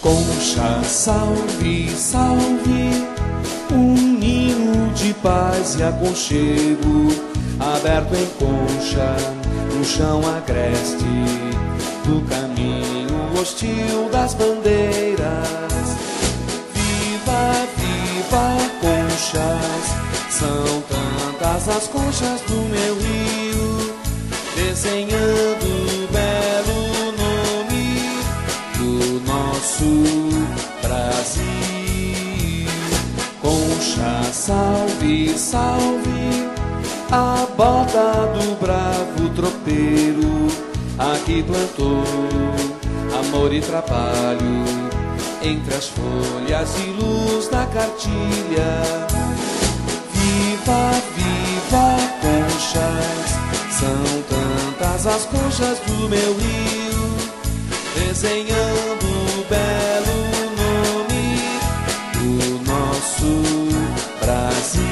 Concha, salve, salve, um ninho de paz e aconchego, aberto em Concha, no chão agreste do caminho hostil das bandeiras. Viva, viva, conchas, são tantas as conchas do meu rio, desenhando o belo nome do nosso Brasil. Concha, salve, salve, a bota do bravo tropeiro, aqui plantou amor e trabalho entre as folhas e luz da cartilha. Viva, viva, conchas, são tantas as conchas do meu rio, desenhando o belo nome do nosso Brasil.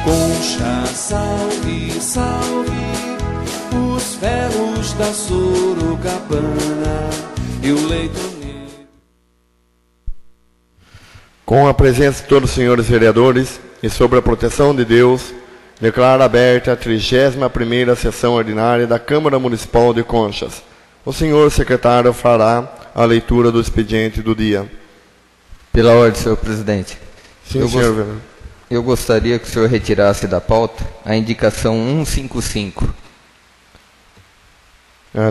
Concha, salve, salve, os ferros da Sorocabana e o leito negro. Com a presença de todos os senhores vereadores e sob a proteção de Deus, declaro aberta a 31ª sessão ordinária da Câmara Municipal de Conchas. O senhor secretário fará a leitura do expediente do dia. Pela ordem, senhor presidente. Sim, senhor vereador. Eu gostaria que o senhor retirasse da pauta a indicação 155.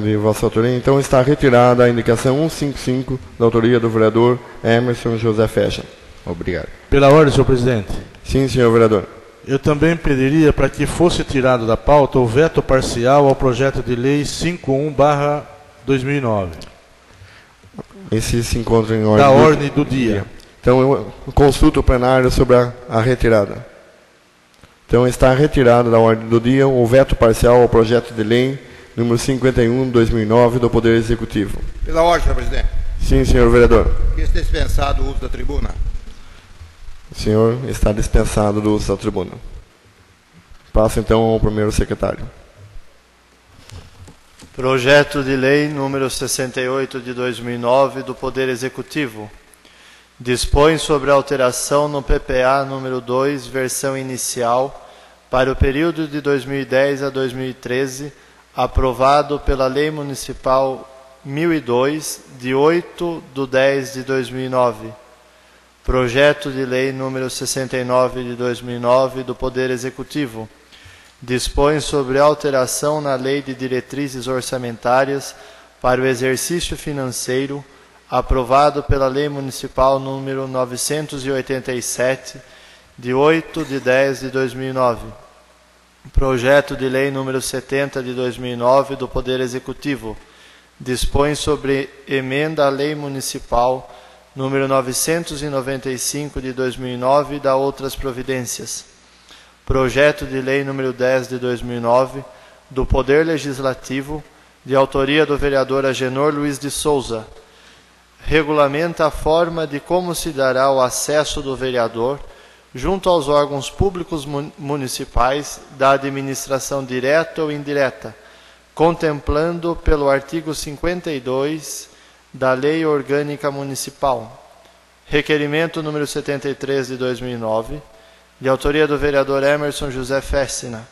De vossa autoria. Então está retirada a indicação 155 da autoria do vereador Emerson José Fecha. Obrigado. Pela ordem, senhor presidente. Sim, senhor vereador. Eu também pediria para que fosse tirado da pauta o veto parcial ao projeto de lei 51/2009. Esse se encontra em ordem da ordem do dia. Então eu consulto o plenário sobre a retirada. Então está retirado da ordem do dia o veto parcial ao projeto de lei número 51/2009 do Poder Executivo. Pela ordem, senhor presidente. Sim, senhor vereador. Que está dispensado o uso da tribuna. O senhor está dispensado do uso da tribuna. Passo então ao primeiro secretário. Projeto de lei número 68 de 2009 do Poder Executivo. Dispõe sobre a alteração no PPA número 2, versão inicial, para o período de 2010 a 2013, aprovado pela Lei Municipal 1002, de 8/10/2009. Projeto de lei número 69 de 2009 do Poder Executivo. Dispõe sobre alteração na Lei de Diretrizes Orçamentárias para o exercício financeiro, aprovado pela Lei Municipal número 987, de 8/10/2009. Projeto de lei número 70 de 2009 do Poder Executivo. Dispõe sobre emenda à Lei Municipal número 995 de 2009 e da outras providências. Projeto de lei número 10 de 2009 do Poder Legislativo, de autoria do vereador Agenor Luiz de Souza. Regulamenta a forma de como se dará o acesso do vereador junto aos órgãos públicos municipais da administração direta ou indireta, contemplando pelo artigo 52 da Lei Orgânica Municipal. Requerimento número 73 de 2009, de autoria do vereador Emerson José Fessina.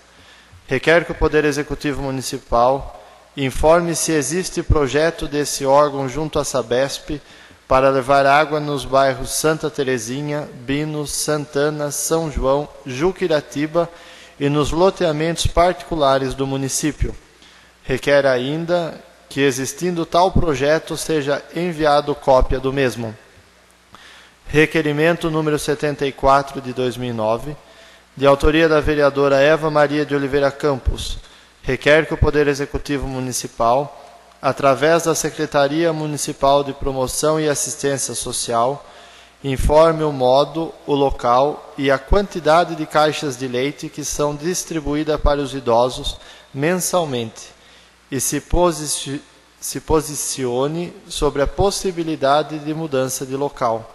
Requer que o Poder Executivo Municipal informe se existe projeto desse órgão junto à Sabesp para levar água nos bairros Santa Terezinha, Binos, Santana, São João, Juquiratiba e nos loteamentos particulares do município. Requer ainda que, existindo tal projeto, seja enviado cópia do mesmo. Requerimento número 74 de 2009, de autoria da vereadora Eva Maria de Oliveira Campos. Requer que o Poder Executivo Municipal, através da Secretaria Municipal de Promoção e Assistência Social, informe o modo, o local e a quantidade de caixas de leite que são distribuídas para os idosos mensalmente e se posicione sobre a possibilidade de mudança de local.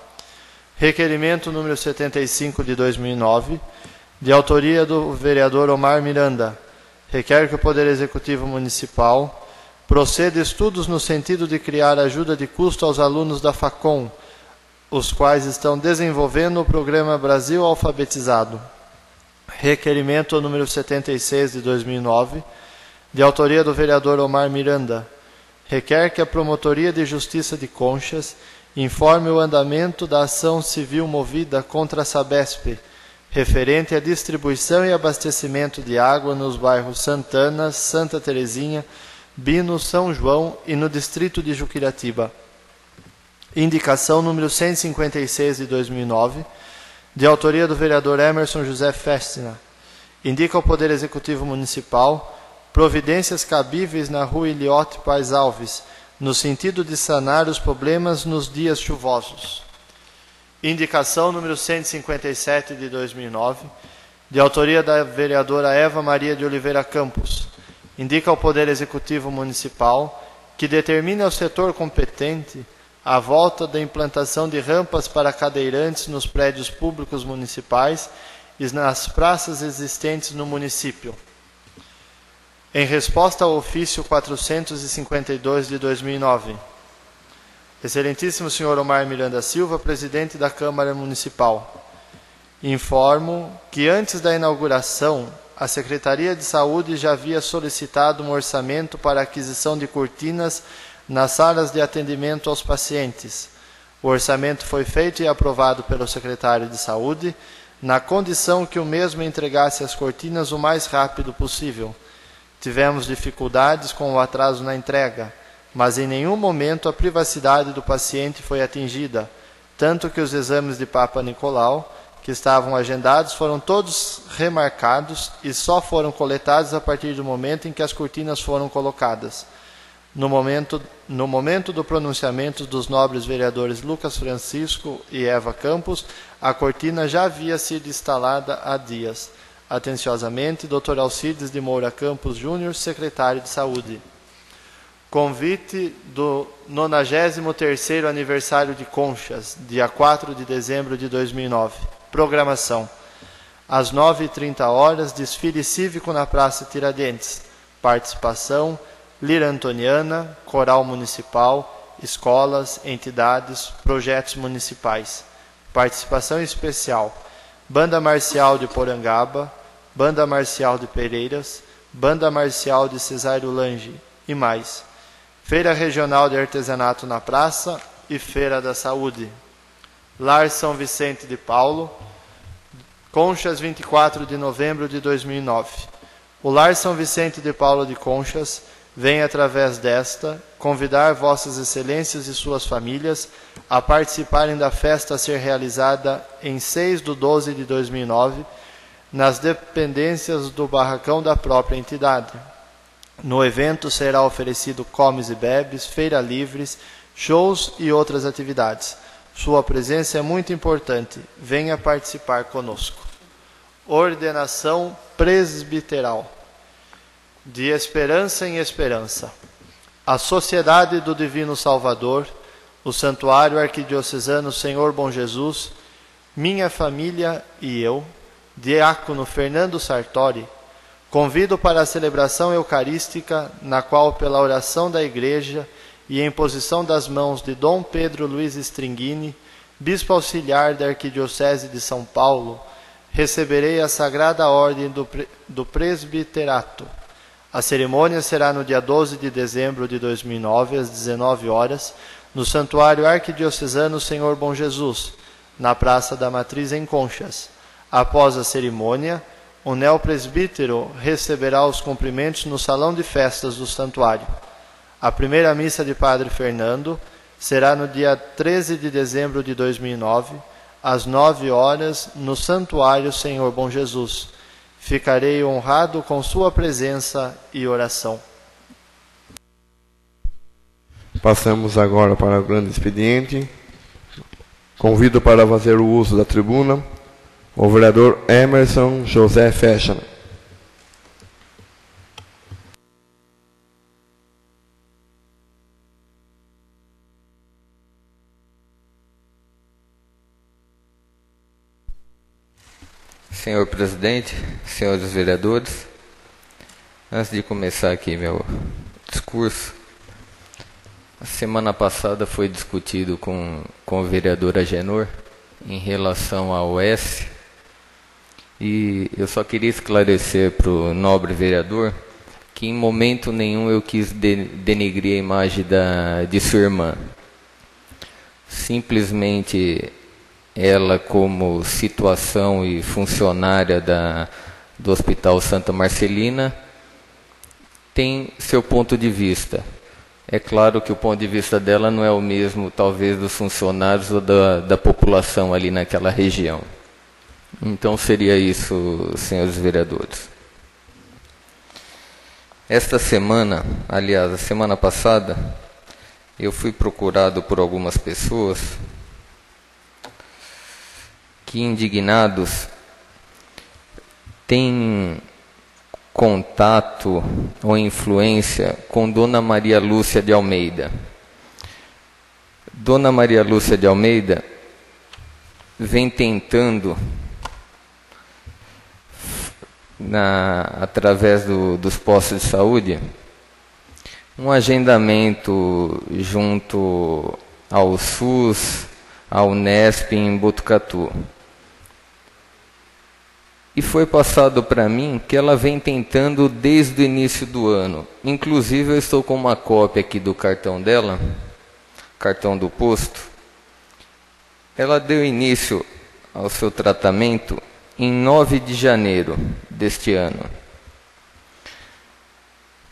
Requerimento número 75 de 2009, de autoria do vereador Omar Miranda. Requer que o Poder Executivo Municipal Procede estudos no sentido de criar ajuda de custo aos alunos da FACOM, os quais estão desenvolvendo o programa Brasil Alfabetizado. Requerimento número 76 de 2009, de autoria do vereador Omar Miranda. Requer que a Promotoria de Justiça de Conchas informe o andamento da ação civil movida contra a Sabesp, referente à distribuição e abastecimento de água nos bairros Santana, Santa Terezinha, Bino, São João e no distrito de Juquiratiba. Indicação número 156 de 2009, de autoria do vereador Emerson José Festina. Indica ao Poder Executivo Municipal providências cabíveis na rua Iliote Paz Alves, no sentido de sanar os problemas nos dias chuvosos. Indicação número 157 de 2009, de autoria da vereadora Eva Maria de Oliveira Campos. Indica ao Poder Executivo Municipal que determine ao setor competente a volta da implantação de rampas para cadeirantes nos prédios públicos municipais e nas praças existentes no município. Em resposta ao ofício 452 de 2009, Excelentíssimo Senhor Omar Miranda Silva, Presidente da Câmara Municipal, informo que antes da inauguração, a Secretaria de Saúde já havia solicitado um orçamento para a aquisição de cortinas nas salas de atendimento aos pacientes. O orçamento foi feito e aprovado pelo Secretário de Saúde, na condição que o mesmo entregasse as cortinas o mais rápido possível. Tivemos dificuldades com o atraso na entrega, mas em nenhum momento a privacidade do paciente foi atingida, tanto que os exames de Papa Nicolau, que estavam agendados, foram todos remarcados e só foram coletados a partir do momento em que as cortinas foram colocadas. No momento do pronunciamento dos nobres vereadores Lucas Francisco e Eva Campos, a cortina já havia sido instalada há dias. Atenciosamente, Dr. Alcides de Moura Campos Júnior, Secretário de Saúde. Convite do 93º aniversário de Conchas, dia 4 de dezembro de 2009. Programação. Às 9h30, desfile cívico na Praça Tiradentes. Participação, Lira Antoniana, Coral Municipal, escolas, entidades, projetos municipais. Participação especial, Banda Marcial de Porangaba, Banda Marcial de Pereiras, Banda Marcial de Cesário Lange e mais. Feira Regional de Artesanato na Praça e Feira da Saúde. Lar São Vicente de Paulo, Conchas, 24 de novembro de 2009. O Lar São Vicente de Paulo de Conchas vem, através desta, convidar Vossas Excelências e suas famílias a participarem da festa a ser realizada em 6/12 de 2009, nas dependências do barracão da própria entidade. No evento será oferecido comes e bebes, feira livres, shows e outras atividades. Sua presença é muito importante. Venha participar conosco. Ordenação presbiteral. De esperança em esperança. A Sociedade do Divino Salvador, o Santuário Arquidiocesano Senhor Bom Jesus, minha família e eu, diácono Fernando Sartori, convido para a celebração eucarística, na qual, pela oração da Igreja e em posição das mãos de Dom Pedro Luiz Stringini, bispo auxiliar da Arquidiocese de São Paulo, receberei a Sagrada Ordem do Presbiterato. A cerimônia será no dia 12 de dezembro de 2009, às 19h, no Santuário Arquidiocesano Senhor Bom Jesus, na Praça da Matriz, em Conchas. Após a cerimônia, o neopresbítero receberá os cumprimentos no Salão de Festas do Santuário. A primeira missa de Padre Fernando será no dia 13 de dezembro de 2009, às 9h, no Santuário Senhor Bom Jesus. Ficarei honrado com sua presença e oração. Passamos agora para o grande expediente. Convido para fazer o uso da tribuna o vereador Emerson José Festina. Senhor presidente, senhores vereadores, antes de começar aqui meu discurso, discurso. A semana passada foi discutido com o vereador Agenor em relação ao S. E eu só queria esclarecer para o nobre vereador que em momento nenhum eu quis denegrir a imagem de sua irmã. Simplesmente ela, como situação e funcionária do Hospital Santa Marcelina, tem seu ponto de vista. É claro que o ponto de vista dela não é o mesmo, talvez, dos funcionários ou da população ali naquela região. Então seria isso, senhores vereadores. Esta semana, aliás, a semana passada, eu fui procurado por algumas pessoas que, indignados, têm contato ou influência com Dona Maria Lúcia de Almeida. Dona Maria Lúcia de Almeida vem tentando, através dos postos de saúde, um agendamento junto ao SUS, ao Unesp em Botucatu. E foi passado para mim que ela vem tentando desde o início do ano. Inclusive eu estou com uma cópia aqui do cartão dela, cartão do posto. Ela deu início ao seu tratamento em 9 de janeiro deste ano.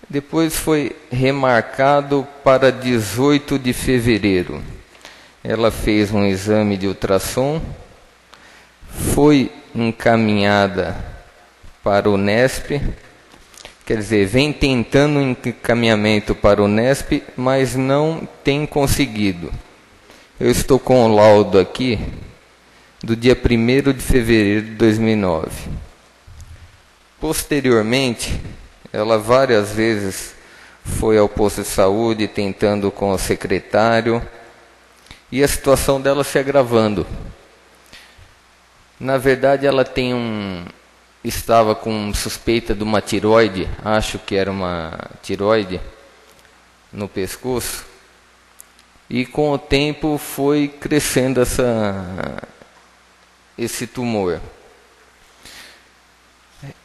Depois foi remarcado para 18 de fevereiro. Ela fez um exame de ultrassom, foi encaminhada para o Unesp, quer dizer, vem tentando um encaminhamento para o Unesp, mas não tem conseguido. Eu estou com o laudo aqui do dia 1º de fevereiro de 2009. Posteriormente, ela várias vezes foi ao posto de saúde tentando com o secretário e a situação dela se agravando. Na verdade, ela estava com suspeita de uma tireoide, acho que era uma tireoide no pescoço, e com o tempo foi crescendo esse tumor.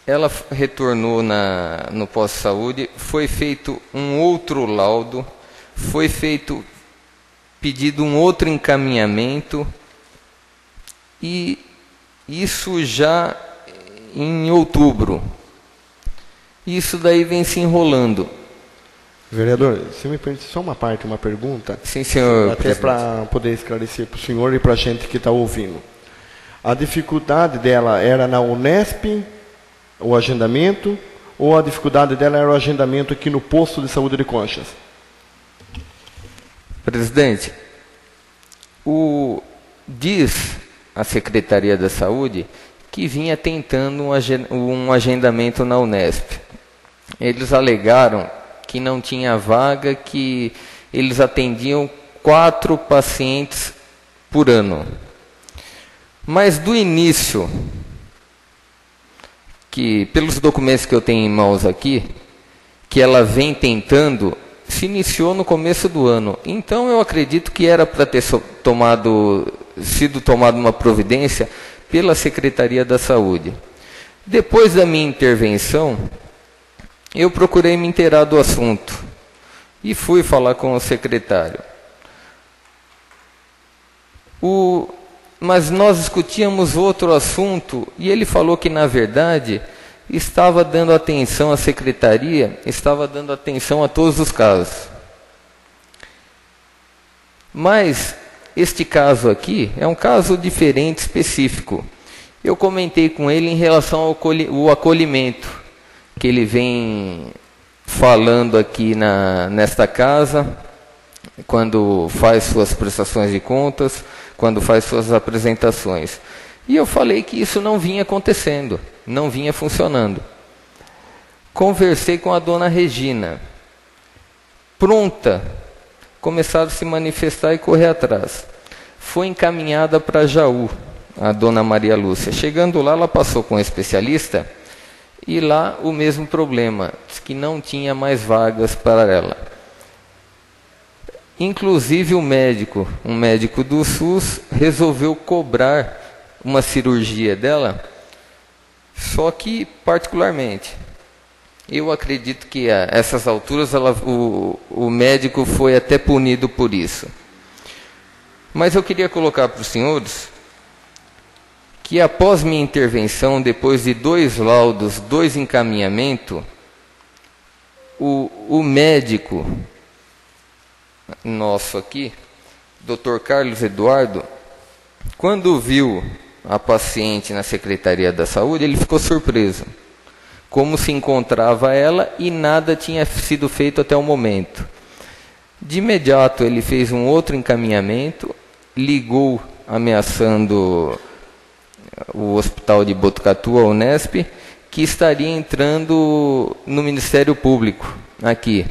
Ela retornou no pós-saúde, foi feito um outro laudo, foi pedido um outro encaminhamento, e isso já em outubro. Isso daí vem se enrolando. Vereador, se me permite só uma pergunta. Sim, senhor. Até para poder esclarecer para o senhor e para a gente que está ouvindo. A dificuldade dela era na Unesp, o agendamento, ou a dificuldade dela era o agendamento aqui no posto de saúde de Conchas? Presidente, diz a Secretaria da Saúde que vinha tentando um agendamento na Unesp. Eles alegaram que não tinha vaga, que eles atendiam 4 pacientes por ano. Mas do início, que pelos documentos que eu tenho em mãos aqui, que ela vem tentando, se iniciou no começo do ano. Então eu acredito que era para ter sido tomada uma providência pela Secretaria da Saúde. Depois da minha intervenção, eu procurei me inteirar do assunto e fui falar com o secretário. Mas nós discutíamos outro assunto e ele falou que, na verdade, estava dando atenção à secretaria, estava dando atenção a todos os casos. Mas este caso aqui é um caso diferente, específico. Eu comentei com ele em relação ao acolhimento, que ele vem falando aqui nesta casa, quando faz suas prestações de contas, quando faz suas apresentações. E eu falei que isso não vinha acontecendo, não vinha funcionando. Conversei com a dona Regina, pronta, começaram a se manifestar e correr atrás. Foi encaminhada para Jaú, a dona Maria Lúcia. Chegando lá, ela passou com um especialista E lá o mesmo problema, que não tinha mais vagas para ela. Inclusive um médico do SUS, resolveu cobrar uma cirurgia dela, só que particularmente, eu acredito que a essas alturas o médico foi até punido por isso. Mas eu queria colocar para os senhores que após minha intervenção, depois de 2 laudos, 2 encaminhamentos, o médico nosso aqui, Dr. Carlos Eduardo, quando viu a paciente na Secretaria da Saúde, ele ficou surpreso. Como se encontrava ela e nada tinha sido feito até o momento. De imediato ele fez um outro encaminhamento, ligou ameaçando o Hospital de Botucatu, a Unesp, que estaria entrando no Ministério Público aqui.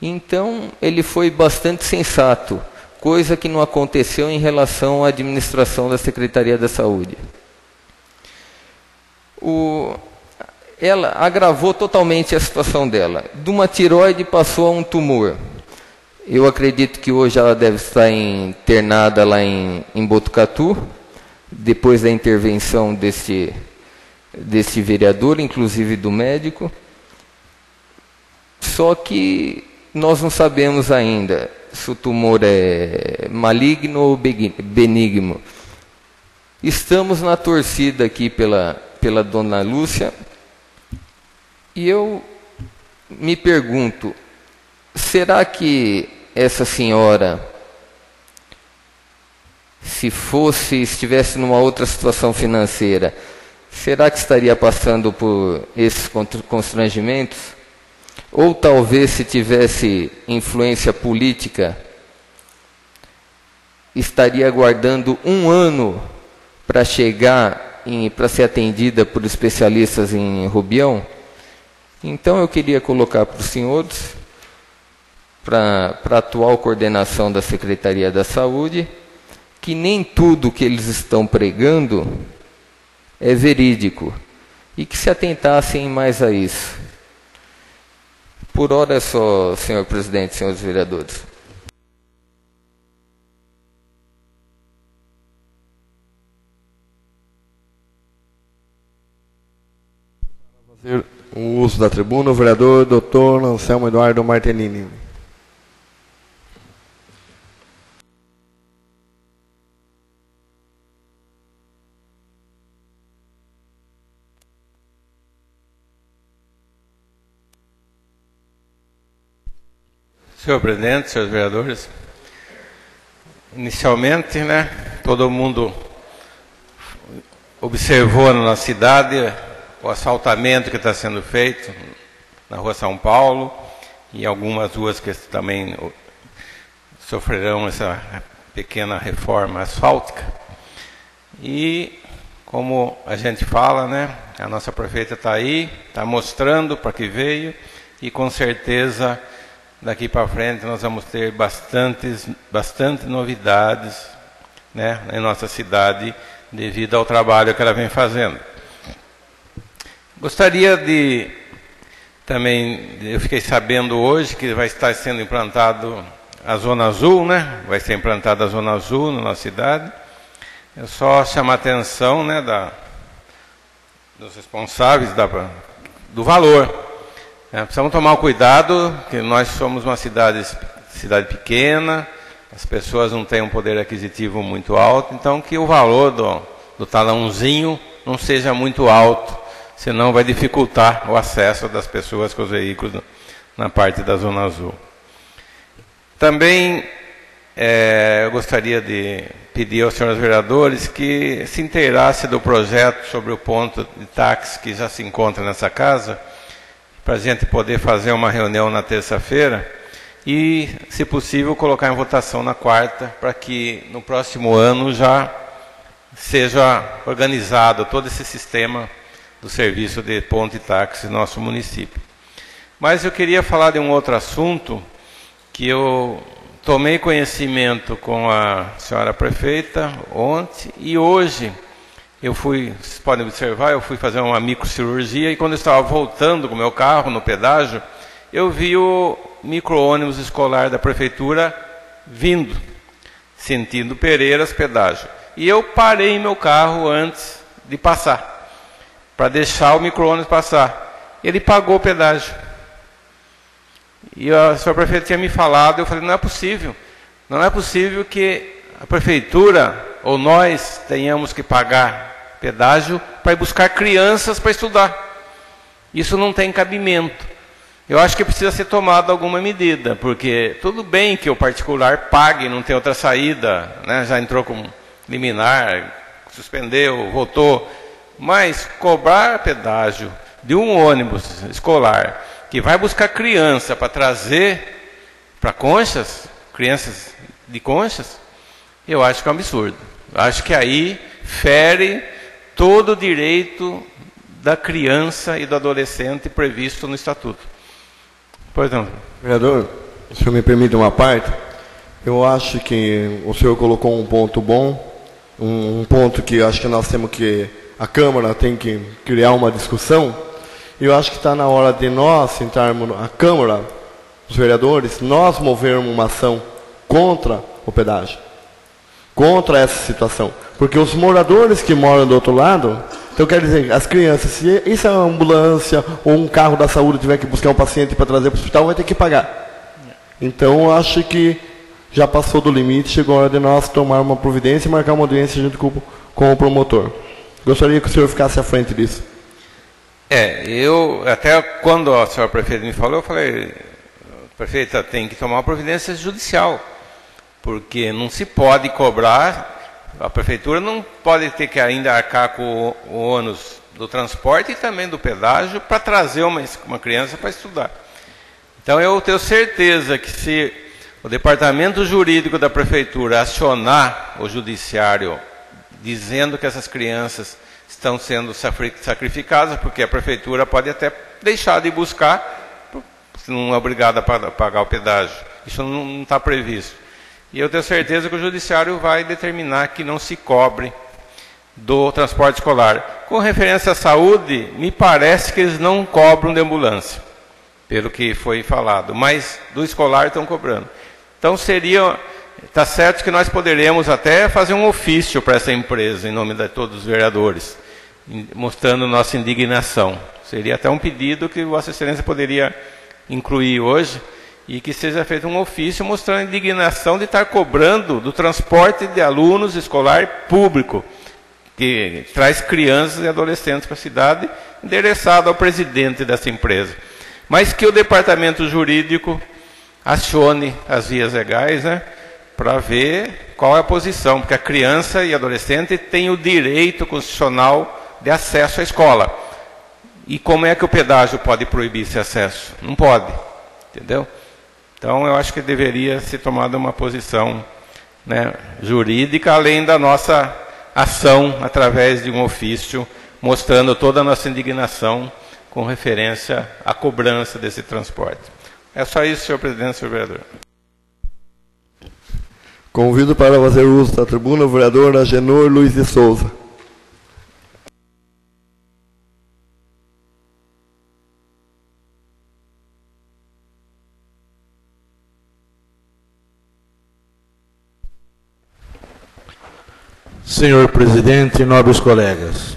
Então ele foi bastante sensato, coisa que não aconteceu em relação à administração da Secretaria da Saúde. Ela agravou totalmente a situação dela. De uma tireoide passou a um tumor. Eu acredito que hoje ela deve estar internada lá em Botucatu, depois da intervenção desse vereador, inclusive do médico. Só que nós não sabemos ainda se o tumor é maligno ou benigno. Estamos na torcida aqui pela dona Lúcia. E eu me pergunto, será que essa senhora, se estivesse numa outra situação financeira, será que estaria passando por esses constrangimentos? Ou talvez, se tivesse influência política, estaria aguardando 1 ano para para ser atendida por especialistas em Rubião? Então eu queria colocar para os senhores, para a atual coordenação da Secretaria da Saúde, que nem tudo que eles estão pregando é verídico, e que se atentassem mais a isso. Por hora é só, senhor presidente, senhores vereadores. Fazer o uso da tribuna, o vereador Dr. Anselmo Eduardo Martellini. Senhor presidente, senhores vereadores, inicialmente, todo mundo observou na cidade o asfaltamento que está sendo feito na rua São Paulo e algumas ruas que também sofrerão essa pequena reforma asfáltica. E, como a gente fala, a nossa prefeita está aí, está mostrando para que veio, e com certeza daqui para frente nós vamos ter bastante novidades em nossa cidade, devido ao trabalho que ela vem fazendo. Gostaria eu fiquei sabendo hoje que vai estar sendo implantado a Zona Azul, vai ser implantada a Zona Azul na nossa cidade. Eu só chamo a atenção dos responsáveis do valor. Precisamos tomar cuidado, que nós somos uma cidade pequena, as pessoas não têm um poder aquisitivo muito alto, então que o valor do talãozinho não seja muito alto, senão vai dificultar o acesso das pessoas com os veículos na parte da Zona Azul. Também eu gostaria de pedir aos senhores vereadores que se inteirasse do projeto sobre o ponto de táxi que já se encontra nessa casa, para a gente poder fazer uma reunião na terça-feira e, se possível, colocar em votação na quarta, para que no próximo ano já seja organizado todo esse sistema do serviço de ponto e táxi no nosso município. Mas eu queria falar de um outro assunto que eu tomei conhecimento com a senhora prefeita ontem, e hoje vocês podem observar, eu fui fazer uma microcirurgia e quando eu estava voltando com o meu carro no pedágio, eu vi o micro-ônibus escolar da prefeitura vindo, sentindo Pereiras, pedágio. E eu parei meu carro antes de passar, para deixar o micro-ônibus passar. Ele pagou o pedágio. E a senhora prefeita tinha me falado, eu falei, não é possível. Não é possível que a prefeitura ou nós tenhamos que pagar pedágio para ir buscar crianças para estudar. Isso não tem cabimento. Eu acho que precisa ser tomada alguma medida, porque tudo bem que o particular pague, não tem outra saída, né? Já entrou com liminar, suspendeu, voltou, mas cobrar pedágio de um ônibus escolar que vai buscar criança para trazer para Conchas, crianças de Conchas, eu acho que é um absurdo. Eu acho que aí fere todo o direito da criança e do adolescente previsto no Estatuto. Pois não. Vereador, se o senhor me permite uma parte, eu acho que o senhor colocou um ponto bom, um ponto que acho que nós temos que, a Câmara tem que criar uma discussão, e eu acho que está na hora de nós sentarmos, a Câmara, os vereadores, nós movermos uma ação contra o pedágio, contra essa situação, porque os moradores que moram do outro lado, então quer dizer, as crianças, se isso é uma ambulância ou um carro da saúde tiver que buscar um paciente para trazer para o hospital, vai ter que pagar. Então eu acho que já passou do limite, chegou a hora de nós tomar uma providência e marcar uma audiência junto com o promotor. Gostaria que o senhor ficasse à frente disso. Eu, até quando a senhora prefeita me falou, eu falei, prefeita, tem que tomar uma providência judicial, porque não se pode cobrar, a prefeitura não pode ter que ainda arcar com o ônus do transporte e também do pedágio para trazer uma criança para estudar. Então eu tenho certeza que se o departamento jurídico da prefeitura acionar o judiciário dizendo que essas crianças estão sendo sacrificadas, porque a prefeitura pode até deixar de buscar, se não é obrigada a pagar o pedágio. Isso não está previsto. E eu tenho certeza que o judiciário vai determinar que não se cobre do transporte escolar. Com referência à saúde, me parece que eles não cobram de ambulância, pelo que foi falado, mas do escolar estão cobrando. Então está certo que nós poderemos até fazer um ofício para essa empresa, em nome de todos os vereadores, mostrando nossa indignação. Seria até um pedido que Vossa Excelência poderia incluir hoje, e que seja feito um ofício mostrando a indignação de estar cobrando do transporte de alunos escolar público, que traz crianças e adolescentes para a cidade, endereçado ao presidente dessa empresa. Mas que o departamento jurídico acione as vias legais, né, para ver qual é a posição, porque a criança e adolescente tem o direito constitucional de acesso à escola. E como é que o pedágio pode proibir esse acesso? Não pode, entendeu? Então, eu acho que deveria ser tomada uma posição, né, jurídica, além da nossa ação através de um ofício, mostrando toda a nossa indignação com referência à cobrança desse transporte. É só isso, senhor presidente, senhor vereador. Convido para fazer uso da tribuna o vereador Agenor Luiz de Souza. Senhor presidente, nobres colegas,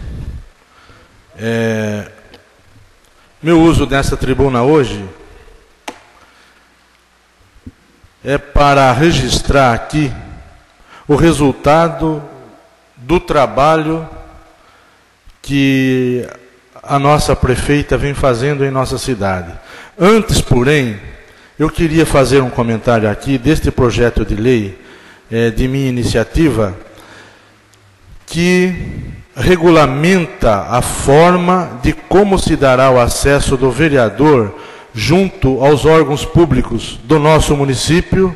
meu uso dessa tribuna hoje é para registrar aqui o resultado do trabalho que a nossa prefeita vem fazendo em nossa cidade. Antes, porém, eu queria fazer um comentário aqui deste projeto de lei de minha iniciativa, que regulamenta a forma de como se dará o acesso do vereador junto aos órgãos públicos do nosso município,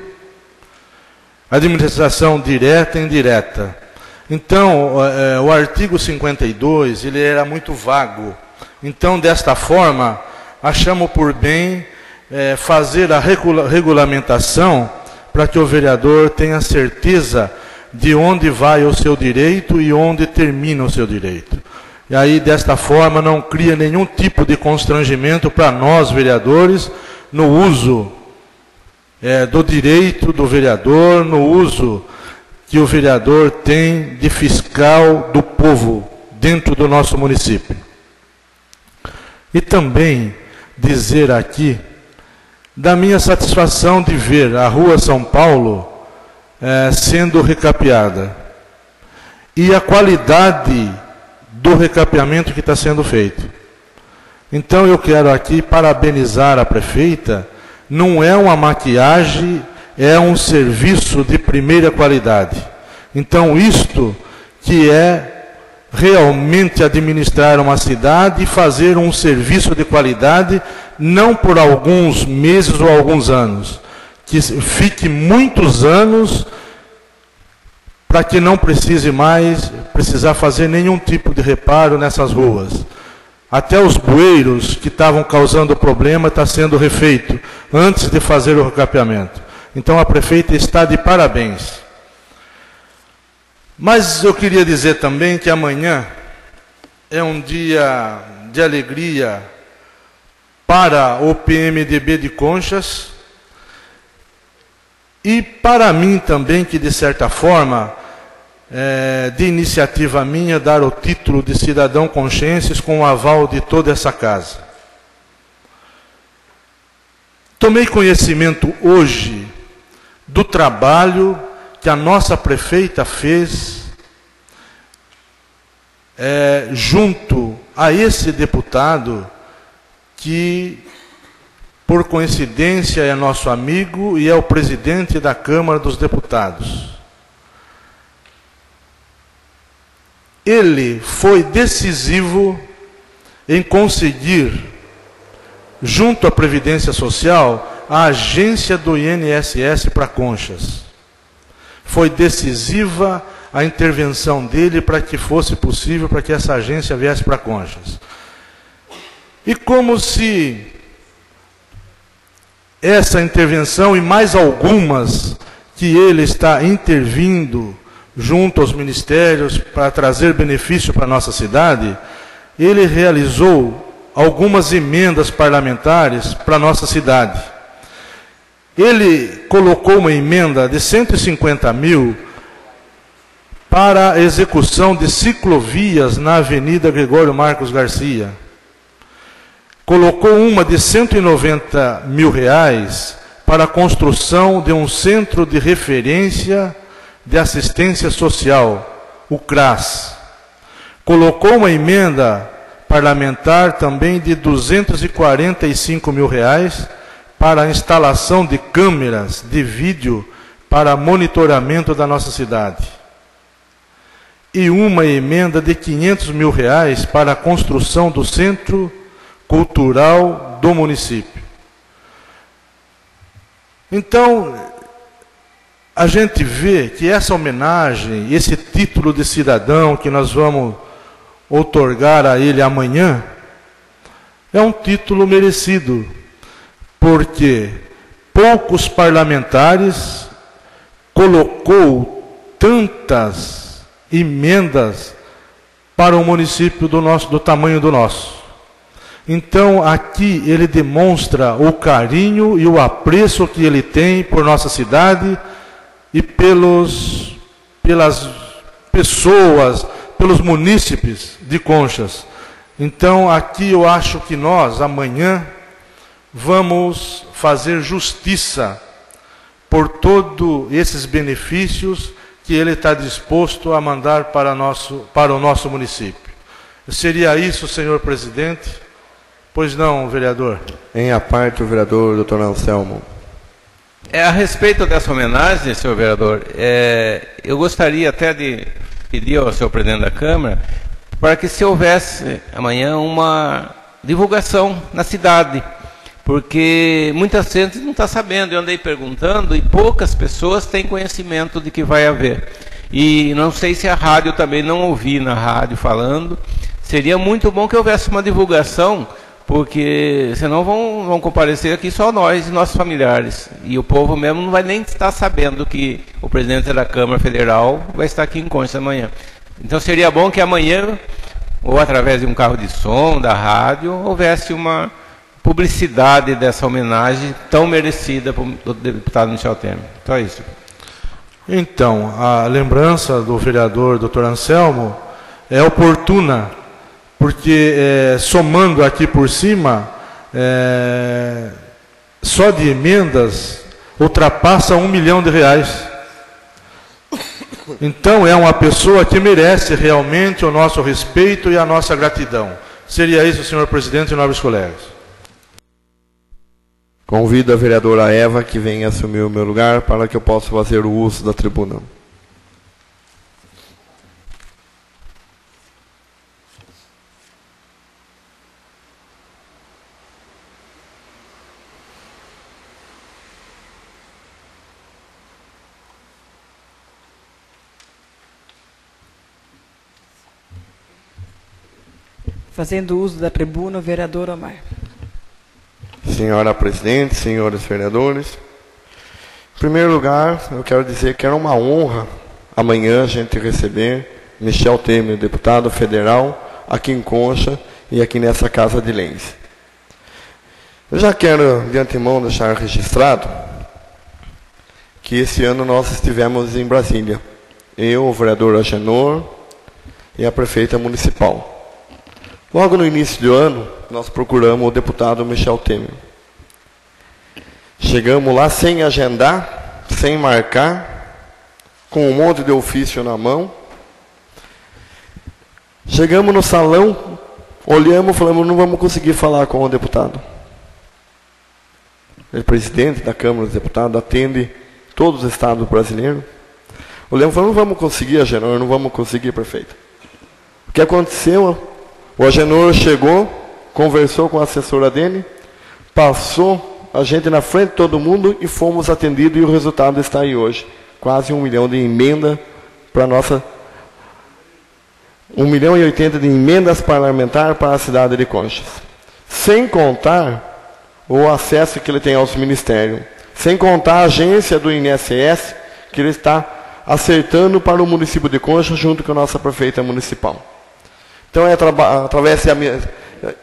administração direta e indireta. Então, o artigo 52, ele era muito vago. Então, desta forma, achamos por bem fazer a regulamentação para que o vereador tenha certeza de onde vai o seu direito e onde termina o seu direito. E aí, desta forma, não cria nenhum tipo de constrangimento para nós, vereadores, no uso do direito do vereador, no uso que o vereador tem de fiscal do povo dentro do nosso município. E também dizer aqui da minha satisfação de ver a Rua São Paulo sendo recapeada e a qualidade do recapeamento que está sendo feito. Então eu quero aqui parabenizar a prefeita. Não é uma maquiagem, é um serviço de primeira qualidade. Então isto que é realmente administrar uma cidade e fazer um serviço de qualidade, não por alguns meses ou alguns anos, que fique muitos anos, para que não precise mais precisar fazer nenhum tipo de reparo nessas ruas. Até os bueiros que estavam causando problema está sendo refeito antes de fazer o recapeamento. Então a prefeita está de parabéns. Mas eu queria dizer também que amanhã é um dia de alegria para o PMDB de Conchas e para mim também, que de certa forma, de iniciativa minha, dar o título de cidadão conchenses com o aval de toda essa casa. Tomei conhecimento hoje do trabalho que a nossa prefeita fez junto a esse deputado que, por coincidência, é nosso amigo e é o presidente da Câmara dos Deputados. Ele foi decisivo em conseguir, junto à Previdência Social, a agência do INSS para Conchas. Foi decisiva a intervenção dele para que fosse possível, para que essa agência viesse para Conchas. E como se essa intervenção e mais algumas que ele está intervindo junto aos ministérios para trazer benefício para a nossa cidade, ele realizou algumas emendas parlamentares para a nossa cidade. Ele colocou uma emenda de 150 mil para a execução de ciclovias na Avenida Gregório Marcos Garcia. Colocou uma de 190 mil reais para a construção de um centro de referência de assistência social, o CRAS. Colocou uma emenda parlamentar também de 245 mil reais para a instalação de câmeras de vídeo para monitoramento da nossa cidade. E uma emenda de 500 mil reais para a construção do Centro Cultural do município. Então, a gente vê que essa homenagem, esse título de cidadão que nós vamos outorgar a ele amanhã, é um título merecido, porque poucos parlamentares colocou tantas emendas para um município do tamanho do nosso. Então, aqui ele demonstra o carinho e o apreço que ele tem por nossa cidade e pelas pessoas, pelos munícipes de Conchas. Então, aqui eu acho que nós, amanhã, vamos fazer justiça por todos esses benefícios que ele está disposto a mandar para o nosso município. Seria isso, senhor presidente? Pois não, vereador? Em a parte, o vereador Dr. Anselmo. A respeito dessa homenagem, senhor vereador, eu gostaria até de pedir ao senhor presidente da Câmara para que se houvesse amanhã uma divulgação na cidade, porque muita gente não está sabendo. Eu andei perguntando e poucas pessoas têm conhecimento de que vai haver. E não sei se a rádio também, não ouvi na rádio falando. Seria muito bom que houvesse uma divulgação porque senão vão comparecer aqui só nós e nossos familiares. E o povo mesmo não vai nem estar sabendo que o presidente da Câmara Federal vai estar aqui em Conchas amanhã. Então seria bom que amanhã, ou através de um carro de som, da rádio, houvesse uma publicidade dessa homenagem tão merecida do deputado Michel Temer. Só isso. Então, a lembrança do vereador Dr. Anselmo é oportuna, porque somando aqui por cima, só de emendas ultrapassa R$1 milhão. Então é uma pessoa que merece realmente o nosso respeito e a nossa gratidão. Seria isso, senhor presidente e nobres colegas. Convido a vereadora Eva que venha assumir o meu lugar para que eu possa fazer o uso da tribuna. Fazendo uso da tribuna, o vereador Omar. Senhora presidente, senhores vereadores, em primeiro lugar, eu quero dizer que era uma honra amanhã a gente receber Michel Temer, deputado federal, aqui em Concha e aqui nessa Casa de Leis. Eu já quero, de antemão, deixar registrado que esse ano nós estivemos em Brasília. Eu, o vereador Agenor e a prefeita municipal. Logo no início do ano, nós procuramos o deputado Michel Temer. Chegamos lá sem agendar, sem marcar, com um monte de ofício na mão. Chegamos no salão, olhamos e falamos, não vamos conseguir falar com o deputado. Ele é presidente da Câmara dos Deputados, atende todos os estados brasileiros. Olhamos e falamos, não vamos conseguir, Agenor, não vamos conseguir, prefeito. O que aconteceu? O Agenor chegou, conversou com a assessora dele, passou a gente na frente de todo mundo e fomos atendidos e o resultado está aí hoje. Quase 1 milhão de emenda para nossa... 1,80 milhão de emendas parlamentares para a cidade de Conchas. Sem contar o acesso que ele tem aos ministérios. Sem contar a agência do INSS que ele está acertando para o município de Conchas junto com a nossa prefeita municipal. Então, através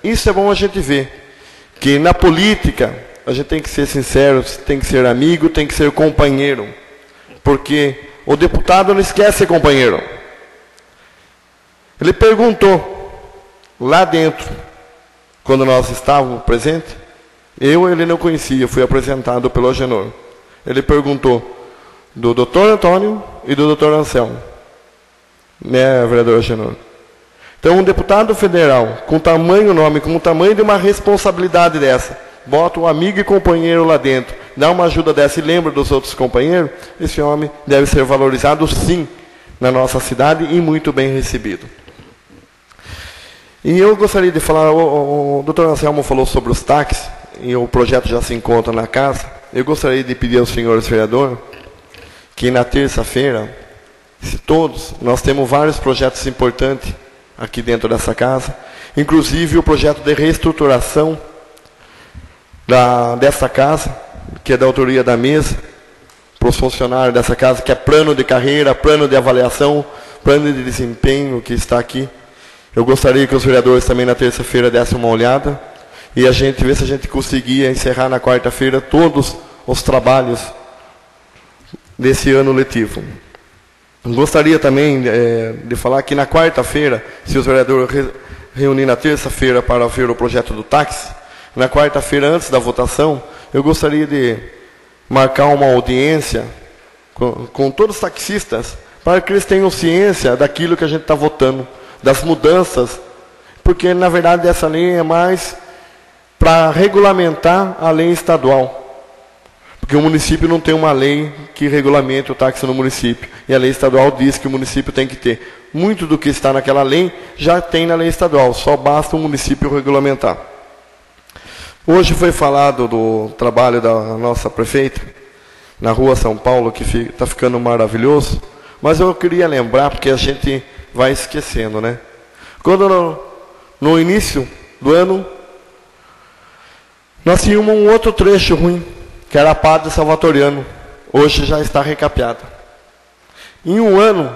isso é bom a gente ver, que na política a gente tem que ser sincero, tem que ser amigo, tem que ser companheiro, porque o deputado não esquece ser companheiro. Ele perguntou, lá dentro, quando nós estávamos presentes, ele não conhecia, fui apresentado pelo Agenor. Ele perguntou do doutor Antônio e do doutor Anselmo, né, vereador Agenor? Então, um deputado federal, com tamanho nome, com o tamanho de uma responsabilidade dessa, bota um amigo e companheiro lá dentro, dá uma ajuda dessa e lembra dos outros companheiros, esse homem deve ser valorizado, sim, na nossa cidade e muito bem recebido. E eu gostaria de falar, o doutor Anselmo falou sobre os táxis, e o projeto já se encontra na casa. Eu gostaria de pedir aos senhores vereadores que na terça-feira, se todos, nós temos vários projetos importantes aqui dentro dessa casa, inclusive o projeto de reestruturação dessa casa, que é da autoria da mesa, para os funcionários dessa casa, que é plano de carreira, plano de avaliação, plano de desempenho que está aqui. Eu gostaria que os vereadores também na terça-feira dessem uma olhada e a gente ver se a gente conseguia encerrar na quarta-feira todos os trabalhos desse ano letivo. Gostaria também de falar que na quarta-feira, se os vereadores reunirem na terça-feira para ver o projeto do táxi, na quarta-feira, antes da votação, eu gostaria de marcar uma audiência com todos os taxistas, para que eles tenham ciência daquilo que a gente está votando, das mudanças, porque, na verdade, essa lei é mais para regulamentar a lei estadual. Porque o município não tem uma lei que regulamente o táxi no município. E a lei estadual diz que o município tem que ter. Muito do que está naquela lei já tem na lei estadual. Só basta o município regulamentar. Hoje foi falado do trabalho da nossa prefeita na Rua São Paulo, que está ficando maravilhoso. Mas eu queria lembrar, porque a gente vai esquecendo, né? Quando no início do ano, Nós tínhamos um outro trecho ruim, que era a Padre Salvatoriano. Hoje já está recapeada. Em um ano,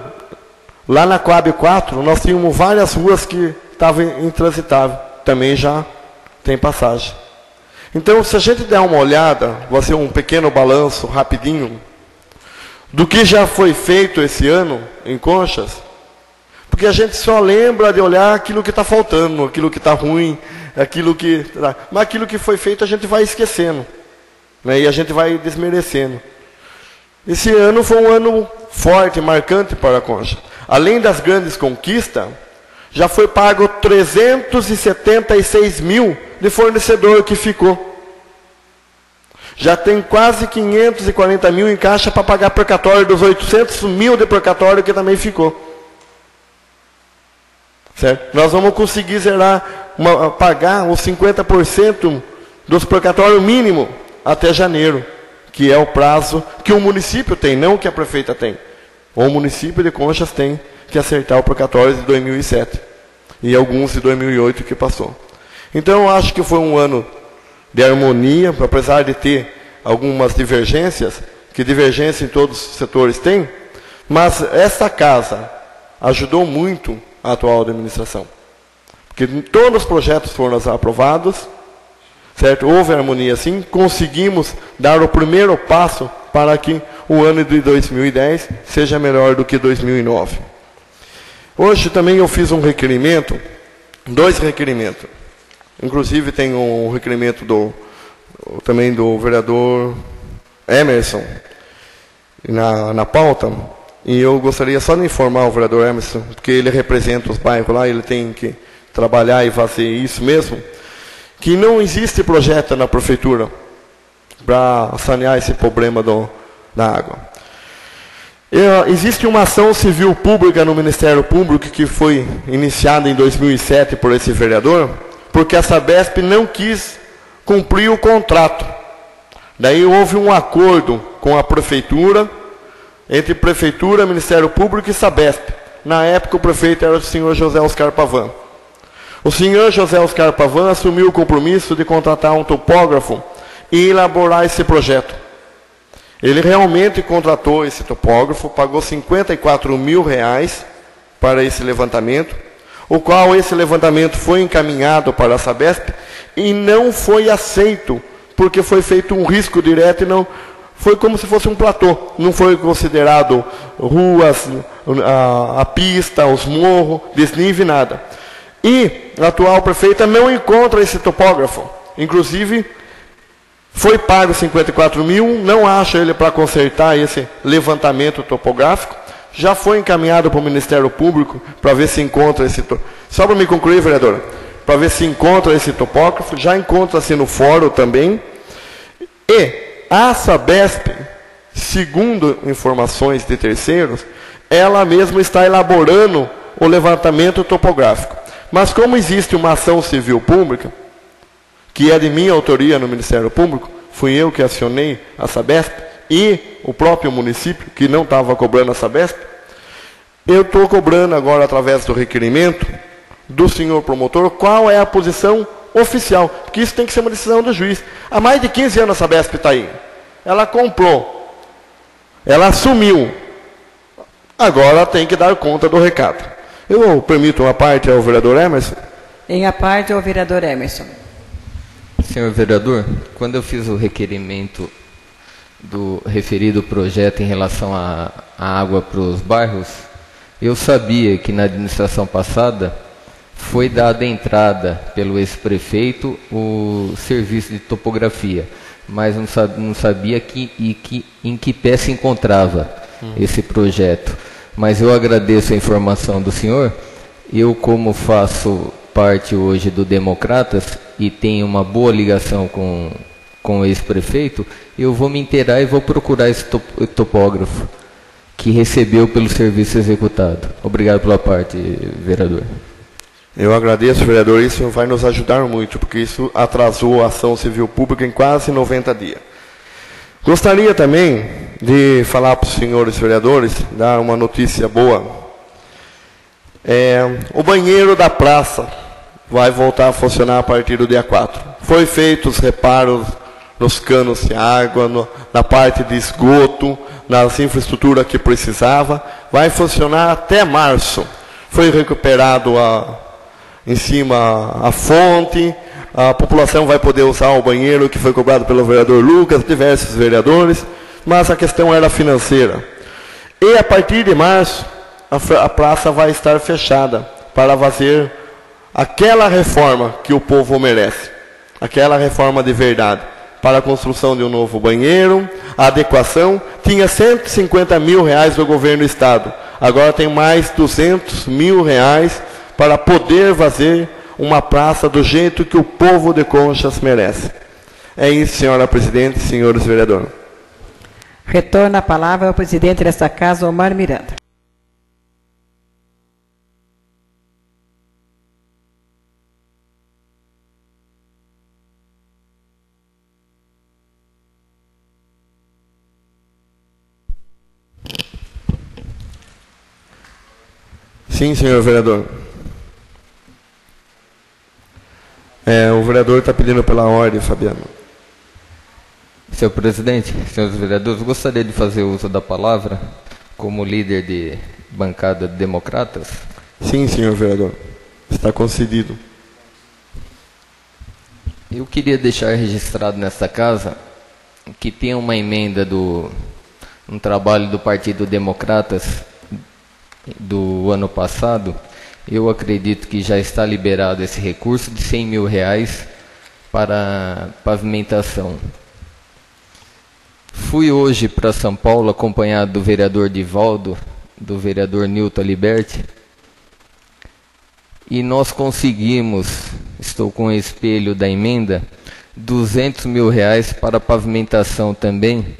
lá na Coab 4, nós tínhamos várias ruas que estavam intransitáveis. Também já tem passagem. Então, se a gente der uma olhada, vai ser um pequeno balanço rapidinho, do que já foi feito esse ano em Conchas, porque a gente só lembra de olhar aquilo que está faltando, aquilo que está ruim, mas aquilo que foi feito a gente vai esquecendo, né? E a gente vai desmerecendo. Esse ano foi um ano forte, marcante para a Concha. Além das grandes conquistas, já foi pago 376 mil de fornecedor que ficou. Já tem quase 540 mil em caixa para pagar precatório dos 800 mil de precatório que também ficou. Certo? Nós vamos conseguir pagar os 50% dos precatórios mínimo até janeiro, que é o prazo que o município tem, não que a prefeita tem. O município de Conchas tem que acertar o precatório de 2007 e alguns de 2008 que passou. Então, eu acho que foi um ano de harmonia, apesar de ter algumas divergências, que divergência em todos os setores tem, mas essa casa ajudou muito a atual administração. Porque todos os projetos foram aprovados, certo? Houve harmonia sim, conseguimos dar o primeiro passo para que o ano de 2010 seja melhor do que 2009. Hoje também eu fiz um requerimento, 2 requerimentos. Inclusive tem um requerimento também do vereador Emerson na pauta, e eu gostaria só de informar o vereador Emerson, porque ele representa os bairros lá, ele tem que trabalhar e fazer isso mesmo, que não existe projeto na prefeitura para sanear esse problema da água. Existe uma ação civil pública no Ministério Público que foi iniciada em 2007 por esse vereador, porque a Sabesp não quis cumprir o contrato. Daí houve um acordo com a prefeitura, entre prefeitura, Ministério Público e Sabesp. Na época o prefeito era o senhor José Oscar Pavan. O senhor José Oscar Pavan assumiu o compromisso de contratar um topógrafo e elaborar esse projeto. Ele realmente contratou esse topógrafo, pagou R$54 mil para esse levantamento, o qual esse levantamento foi encaminhado para a Sabesp e não foi aceito, porque foi feito um risco direto e não foi como se fosse um platô. Não foi considerado ruas, a pista, os morros, desnível, nada. E a atual prefeita não encontra esse topógrafo. Inclusive, foi pago 54 mil, não acha ele para consertar esse levantamento topográfico. Já foi encaminhado para o Ministério Público para ver se encontra esse topógrafo. Só para me concluir, vereadora, para ver se encontra esse topógrafo, já encontra-se no fórum também. E a Sabesp, segundo informações de terceiros, ela mesma está elaborando o levantamento topográfico. Mas como existe uma ação civil pública, que é de minha autoria no Ministério Público, fui eu que acionei a Sabesp e o próprio município, que não estava cobrando a Sabesp, eu estou cobrando agora, através do requerimento do senhor promotor, qual é a posição oficial, porque isso tem que ser uma decisão do juiz. Há mais de 15 anos a Sabesp está aí. Ela comprou, ela assumiu, agora tem que dar conta do recado. Eu permito uma parte ao vereador Emerson? Em a parte ao vereador Emerson. Senhor vereador, quando eu fiz o requerimento do referido projeto em relação à água para os bairros, eu sabia que na administração passada foi dada entrada pelo ex-prefeito o serviço de topografia, mas não sabia em que pé se encontrava esse projeto. Mas eu agradeço a informação do senhor. Eu, como faço parte hoje do Democratas e tenho uma boa ligação com o ex-prefeito, eu vou me inteirar e vou procurar esse topógrafo que recebeu pelo serviço executado. Obrigado pela parte, vereador. Eu agradeço, vereador, isso vai nos ajudar muito, porque isso atrasou a ação civil pública em quase 90 dias. Gostaria também de falar para os senhores vereadores, dar uma notícia boa. O banheiro da praça vai voltar a funcionar a partir do dia 4. Foi feito os reparos nos canos de água, na parte de esgoto, nas infraestruturas que precisava. Vai funcionar até março. Foi recuperado em cima a fonte, a população vai poder usar o banheiro que foi cobrado pelo vereador Lucas, diversos vereadores, mas a questão era financeira. E a partir de março, a praça vai estar fechada para fazer aquela reforma que o povo merece, aquela reforma de verdade, para a construção de um novo banheiro, a adequação. Tinha 150 mil reais do governo do estado, agora tem mais 200 mil reais para poder fazer uma praça do jeito que o povo de Conchas merece. É isso, senhora presidente, senhores vereadores. Retorna a palavra ao presidente desta casa, Omar Miranda. Sim, senhor vereador. O vereador está pedindo pela ordem, Fabiano. Senhor presidente, senhores vereadores, gostaria de fazer uso da palavra como líder de bancada de democratas. Sim, senhor vereador. Está concedido. Eu queria deixar registrado nesta casa que tem uma emenda um trabalho do Partido Democratas do ano passado. Eu acredito que já está liberado esse recurso de 100 mil reais para pavimentação. Fui hoje para São Paulo acompanhado do vereador Divaldo, do vereador Nilton Liberti, e nós conseguimos, estou com o espelho da emenda, 200 mil reais para pavimentação também,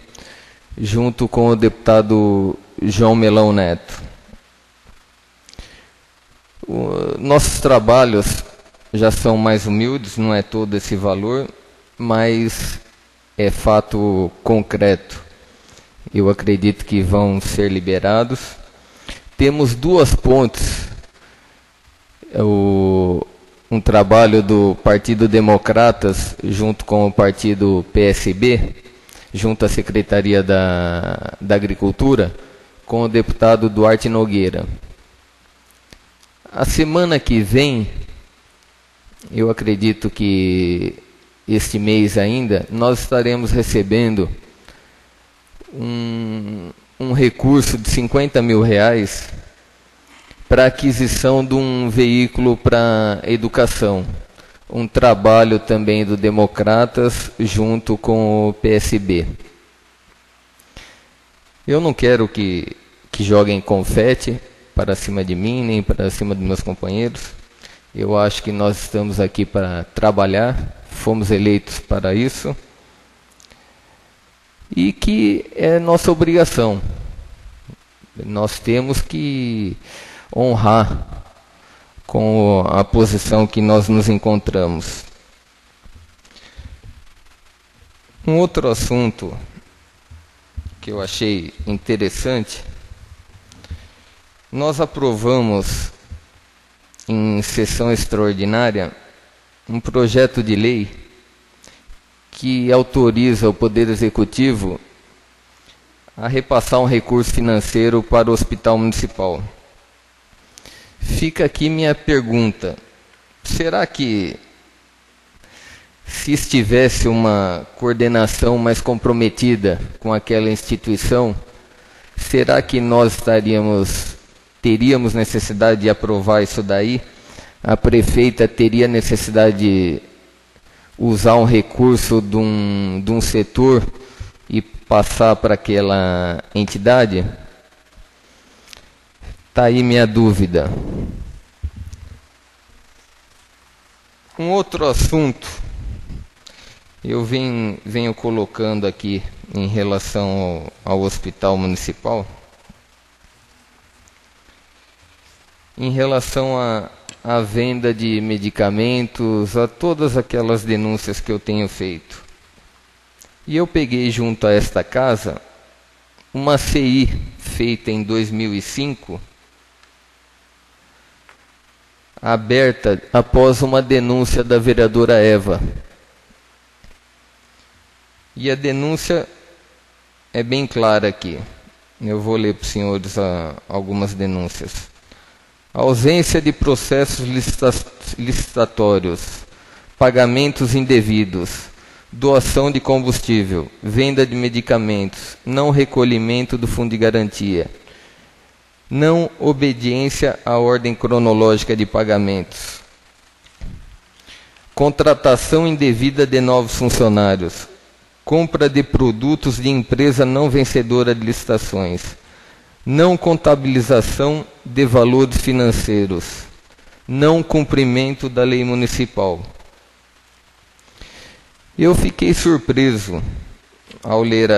junto com o deputado João Melão Neto. Nossos trabalhos já são mais humildes, não é todo esse valor, mas é fato concreto. Eu acredito que vão ser liberados. Temos duas pontes. Um trabalho do Partido Democratas junto com o Partido PSB, junto à Secretaria da Agricultura, com o deputado Duarte Nogueira. A semana que vem, eu acredito que este mês ainda, nós estaremos recebendo um recurso de 50 mil reais para aquisição de um veículo para educação. Um trabalho também do Democratas junto com o PSB. Eu não quero que joguem confete para cima de mim, nem para cima dos meus companheiros. Eu acho que nós estamos aqui para trabalhar, fomos eleitos para isso, e que é nossa obrigação. Nós temos que honrar com a posição que nós nos encontramos. Um outro assunto que eu achei interessante, nós aprovamos em sessão extraordinária um projeto de lei que autoriza o Poder Executivo a repassar um recurso financeiro para o Hospital Municipal. Fica aqui minha pergunta: será que, se estivesse uma coordenação mais comprometida com aquela instituição, será que nós teríamos necessidade de aprovar isso daí? A prefeita teria necessidade de usar um recurso de um setor e passar para aquela entidade? Está aí minha dúvida. Um outro assunto, eu venho colocando aqui em relação ao Hospital Municipal, em relação à venda de medicamentos, a todas aquelas denúncias que eu tenho feito. E eu peguei junto a esta casa uma CI feita em 2005, aberta após uma denúncia da vereadora Eva, E a denúncia é bem clara aqui. Eu vou ler para os senhores algumas denúncias. Ausência de processos licitatórios, pagamentos indevidos, doação de combustível, venda de medicamentos, não recolhimento do fundo de garantia, não obediência à ordem cronológica de pagamentos, contratação indevida de novos funcionários, compra de produtos de empresa não vencedora de licitações, não contabilização de valores financeiros, não cumprimento da lei municipal. Eu fiquei surpreso ao ler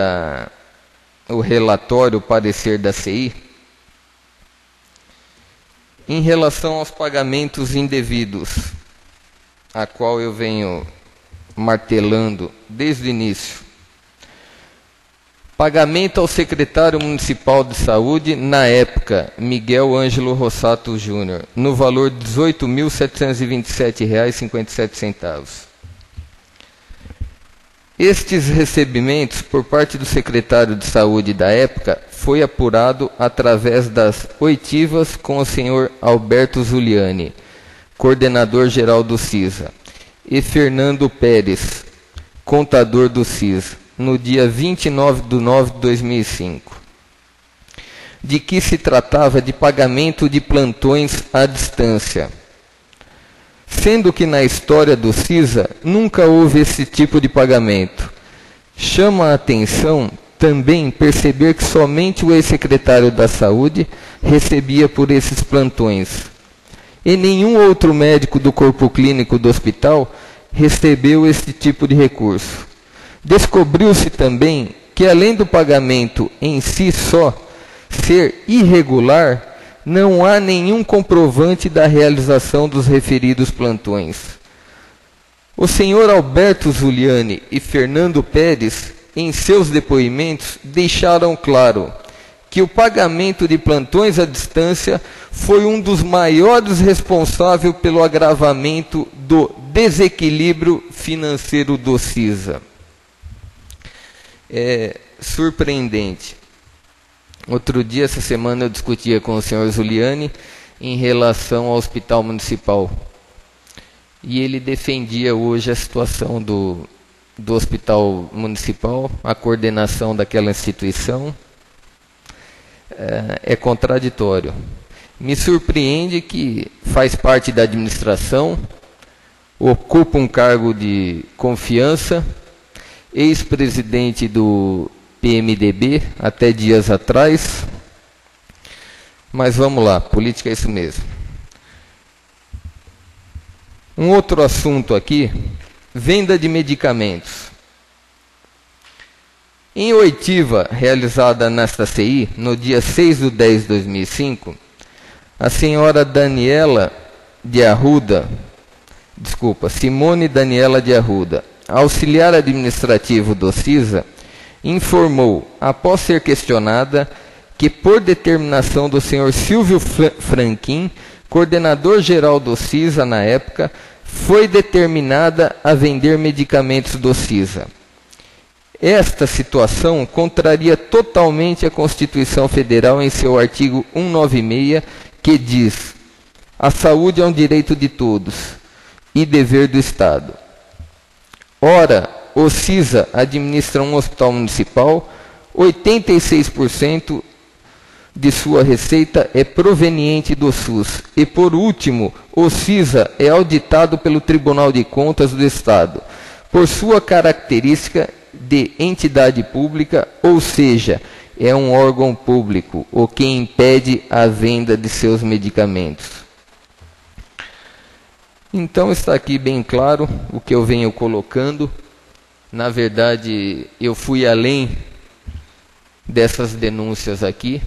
o relatório, o parecer da CI, em relação aos pagamentos indevidos, a qual eu venho martelando desde o início. Pagamento ao secretário municipal de saúde, na época, Miguel Ângelo Rossato Júnior, no valor de R$ 18.727,57. Estes recebimentos, por parte do secretário de saúde da época, foi apurado através das oitivas com o senhor Alberto Zuliani, coordenador-geral do CISA, e Fernando Pérez, contador do CISA, no dia 29/9/2005, de que se tratava de pagamento de plantões à distância, sendo que na história do CISA nunca houve esse tipo de pagamento. Chama a atenção também perceber que somente o ex-secretário da Saúde recebia por esses plantões, e nenhum outro médico do corpo clínico do hospital recebeu esse tipo de recurso. Descobriu-se também que, além do pagamento em si só ser irregular, não há nenhum comprovante da realização dos referidos plantões. O senhor Alberto Zuliani e Fernando Pérez, em seus depoimentos, deixaram claro que o pagamento de plantões à distância foi um dos maiores responsáveis pelo agravamento do desequilíbrio financeiro do CISA. É surpreendente. Outro dia, essa semana, eu discutia com o senhor Zuliani em relação ao hospital municipal. E ele defendia hoje a situação do hospital municipal, a coordenação daquela instituição. É contraditório. Me surpreende que faz parte da administração, ocupa um cargo de confiança, ex-presidente do PMDB até dias atrás. Mas vamos lá, política é isso mesmo. Um outro assunto aqui, venda de medicamentos. Em oitiva realizada nesta CI, no dia 6/10/2005, a senhora Simone Daniela de Arruda, auxiliar administrativo do CISA, informou, após ser questionada, que por determinação do senhor Silvio Franquin, coordenador-geral do CISA na época, foi determinada a vender medicamentos do CISA. Esta situação contraria totalmente a Constituição Federal em seu artigo 196, que diz: a saúde é um direito de todos e dever do Estado. Ora, o CISA administra um hospital municipal, 86% de sua receita é proveniente do SUS. E, por último, o CISA é auditado pelo Tribunal de Contas do Estado, por sua característica de entidade pública, ou seja, é um órgão público, o que impede a venda de seus medicamentos. Então está aqui bem claro o que eu venho colocando. Na verdade, eu fui além dessas denúncias aqui.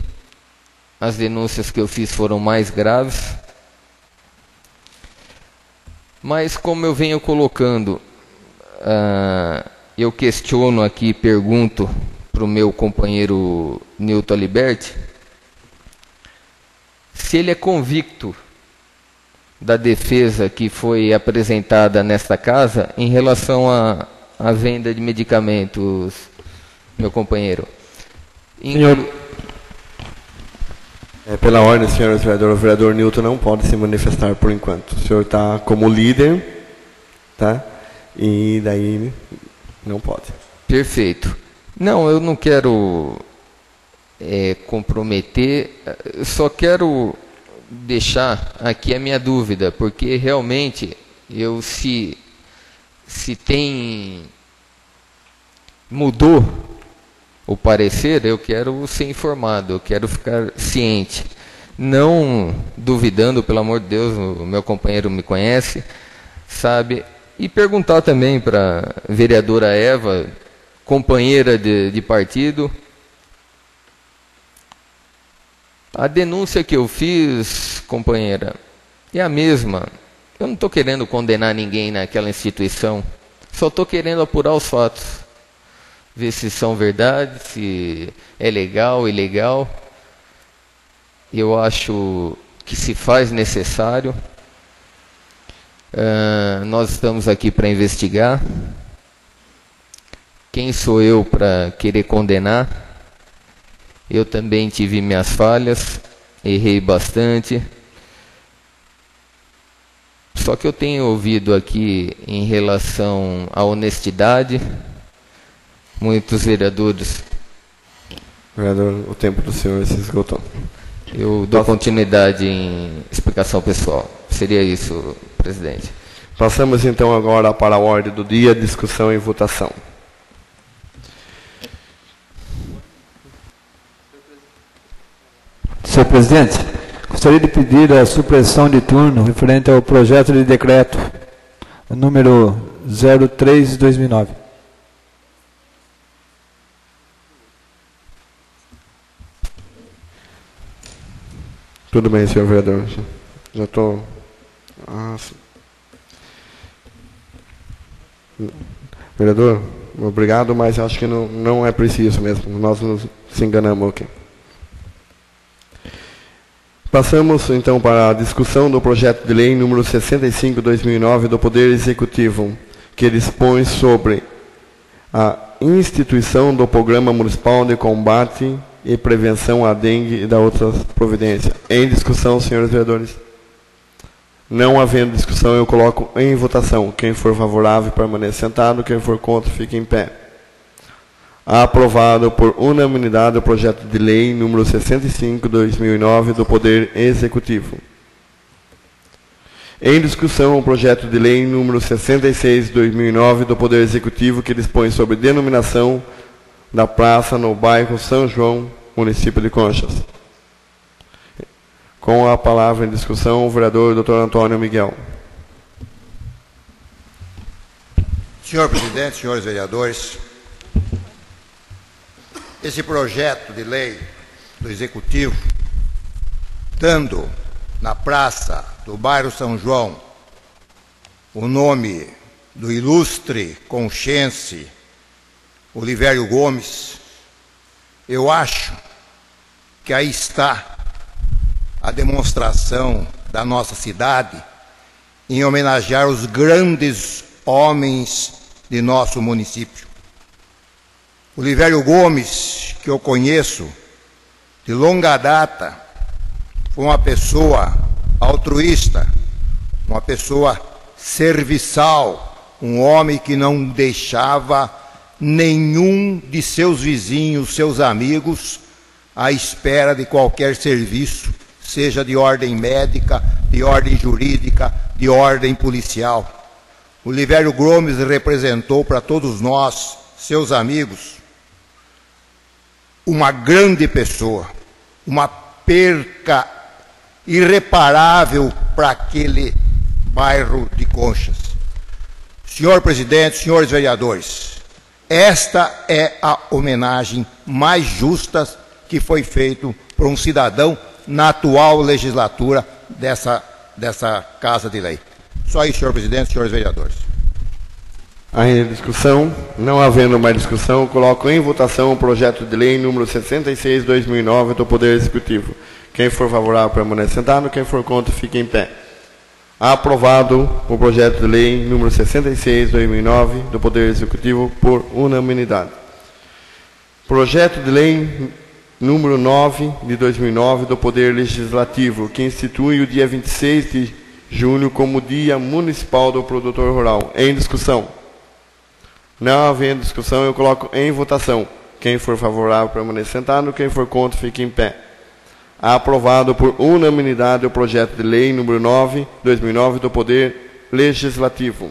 As denúncias que eu fiz foram mais graves. Mas como eu venho colocando, eu questiono aqui, pergunto para o meu companheiro Newton Aliberti, se ele é convicto da defesa que foi apresentada nesta casa em relação à venda de medicamentos, meu companheiro. Senhor, pela ordem, senhor vereador, o vereador Newton não pode se manifestar por enquanto. O senhor está como líder, tá? E daí não pode. Perfeito. Não, eu não quero comprometer, eu só quero deixar aqui a minha dúvida, porque realmente se mudou o parecer, eu quero ser informado, eu quero ficar ciente, não duvidando, pelo amor de Deus, o meu companheiro me conhece, sabe, e perguntar também para a vereadora Eva, companheira de partido, a denúncia que eu fiz, companheira, é a mesma. Eu não estou querendo condenar ninguém naquela instituição, só estou querendo apurar os fatos, ver se são verdade, se é legal, ilegal. Eu acho que se faz necessário. Nós estamos aqui para investigar. Quem sou eu para querer condenar? Eu também tive minhas falhas, errei bastante. Só que eu tenho ouvido aqui em relação à honestidade, muitos vereadores. Vereador, o tempo do senhor se esgotou. Eu dou continuidade em explicação pessoal. Seria isso, presidente. Passamos então agora para a ordem do dia, discussão e votação. Senhor presidente, gostaria de pedir a supressão de turno referente ao projeto de decreto número 03/2009. Tudo bem, senhor vereador. Já estou... Vereador, obrigado, mas acho que não é preciso mesmo. Nós nos enganamos aqui. Passamos, então, para a discussão do projeto de lei número 65/2009 do Poder Executivo, que dispõe sobre a instituição do Programa Municipal de Combate e Prevenção à Dengue e da outras providências. Em discussão, senhores vereadores? Não havendo discussão, eu coloco em votação. Quem for favorável, permaneça sentado. Quem for contra, fique em pé. Aprovado por unanimidade o projeto de lei número 65/2009 do Poder Executivo. Em discussão, o projeto de lei número 66/2009 do Poder Executivo, que dispõe sobre denominação da praça no bairro São João, município de Conchas. Com a palavra em discussão, o vereador Dr. Antônio Miguel. Senhor presidente, senhores vereadores, esse projeto de lei do Executivo, dando na praça do bairro São João o nome do ilustre conchense Olivério Gomes, eu acho que aí está a demonstração da nossa cidade em homenagear os grandes homens de nosso município. Olivério Gomes, que eu conheço de longa data, foi uma pessoa altruísta, uma pessoa serviçal, um homem que não deixava nenhum de seus vizinhos, seus amigos, à espera de qualquer serviço, seja de ordem médica, de ordem jurídica, de ordem policial. Olivério Gomes representou para todos nós, seus amigos, uma grande pessoa, uma perca irreparável para aquele bairro de Conchas. Senhor presidente, senhores vereadores, esta é a homenagem mais justa que foi feita por um cidadão na atual legislatura dessa Casa de Lei. Só isso, senhor presidente, senhores vereadores. Ainda discussão? Não havendo mais discussão, coloco em votação o projeto de lei número 66/2009 do Poder Executivo. Quem for favorável, permaneça sentado. Quem for contra, fique em pé. Aprovado o projeto de lei número 66/2009 do Poder Executivo por unanimidade. Projeto de lei número 9 de 2009 do Poder Legislativo, que institui o dia 26 de junho como Dia Municipal do Produtor Rural. Em discussão? Não havendo discussão, eu coloco em votação. Quem for favorável, permaneça sentado. Quem for contra, fique em pé. Aprovado por unanimidade o projeto de lei número 9, 2009 do Poder Legislativo.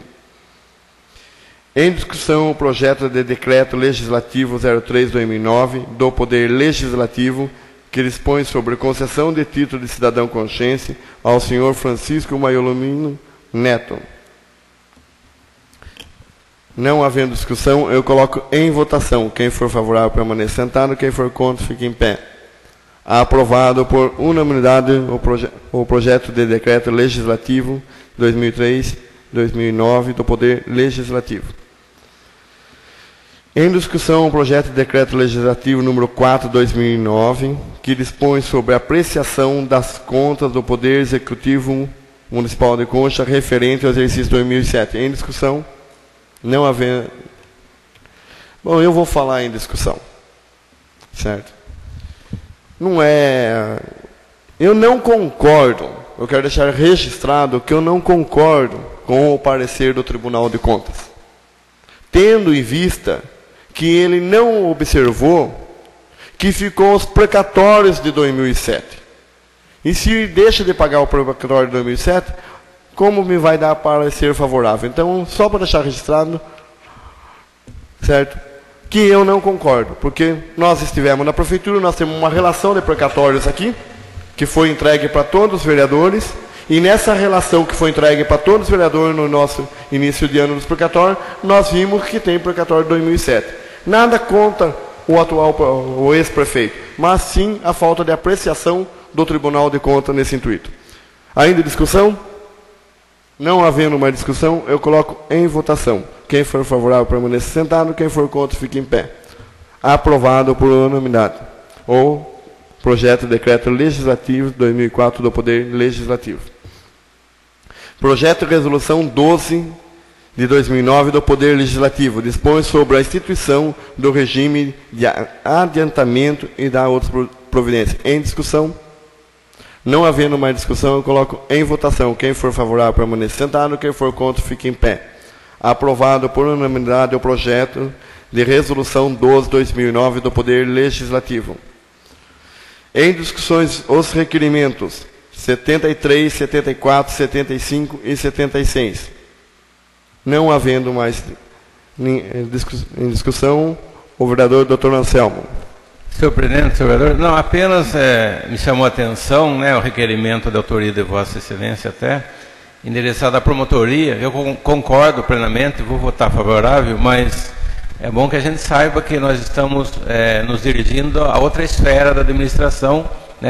Em discussão, o projeto de decreto legislativo 03/2009 do Poder Legislativo, que dispõe sobre concessão de título de cidadão consciente ao senhor Francisco Maiolomino Neto. Não havendo discussão, eu coloco em votação. Quem for favorável, permaneça sentado. Quem for contra, fique em pé. Aprovado por unanimidade o projeto de decreto legislativo 2003/2009 do Poder Legislativo. Em discussão, o projeto de decreto legislativo número 4/2009, que dispõe sobre a apreciação das contas do Poder Executivo Municipal de Concha referente ao exercício 2007. Em discussão? Não havendo. Bom, eu vou falar em discussão. Certo? Não é... Eu não concordo, eu quero deixar registrado que eu não concordo com o parecer do Tribunal de Contas. Tendo em vista que ele não observou que ficou os precatórios de 2007. E se deixa de pagar o precatório de 2007, como me vai dar parecer favorável? Então, só para deixar registrado, certo? Que eu não concordo, porque nós estivemos na prefeitura, nós temos uma relação de precatórios aqui, que foi entregue para todos os vereadores, e nessa relação que foi entregue para todos os vereadores no nosso início de ano dos precatórios, nós vimos que tem precatório de 2007. Nada contra o ex-prefeito, mas sim a falta de apreciação do Tribunal de Contas nesse intuito. Ainda discussão? Não havendo mais discussão, eu coloco em votação. Quem for favorável, permaneça sentado. Quem for contra, fique em pé. Aprovado por unanimidade. O projeto de decreto legislativo 2004 do Poder Legislativo. Projeto de resolução 12 de 2009 do Poder Legislativo. Dispõe sobre a instituição do regime de adiantamento e da outras providências. Em discussão? Não havendo mais discussão, eu coloco em votação. Quem for favorável, permaneça sentado. Quem for contra, fique em pé. Aprovado por unanimidade o projeto de resolução 12/2009 do Poder Legislativo. Em discussões, os requerimentos 73, 74, 75 e 76. Não havendo mais em discussão, o vereador Dr. Anselmo. Senhor presidente, senhor vereador, não, apenas me chamou a atenção, o requerimento da autoria de Vossa Excelência até, endereçado à promotoria. Eu concordo plenamente, vou votar favorável, mas é bom que a gente saiba que nós estamos nos dirigindo a outra esfera da administração,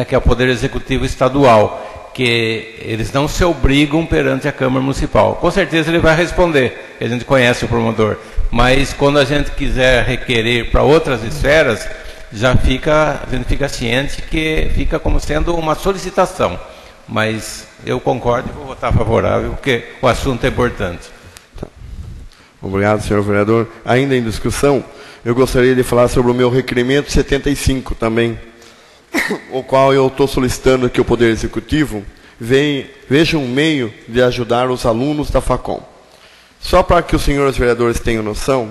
que é o Poder Executivo Estadual, que eles não se obrigam perante a Câmara Municipal. Com certeza ele vai responder, que a gente conhece o promotor, mas quando a gente quiser requerer para outras esferas, a gente fica ciente que fica como sendo uma solicitação. Mas eu concordo e vou votar favorável, porque o assunto é importante. Obrigado, senhor vereador. Ainda em discussão, eu gostaria de falar sobre o meu requerimento 75 também, o qual eu estou solicitando que o Poder Executivo veja um meio de ajudar os alunos da FACOM. Só para que os senhores vereadores tenham noção,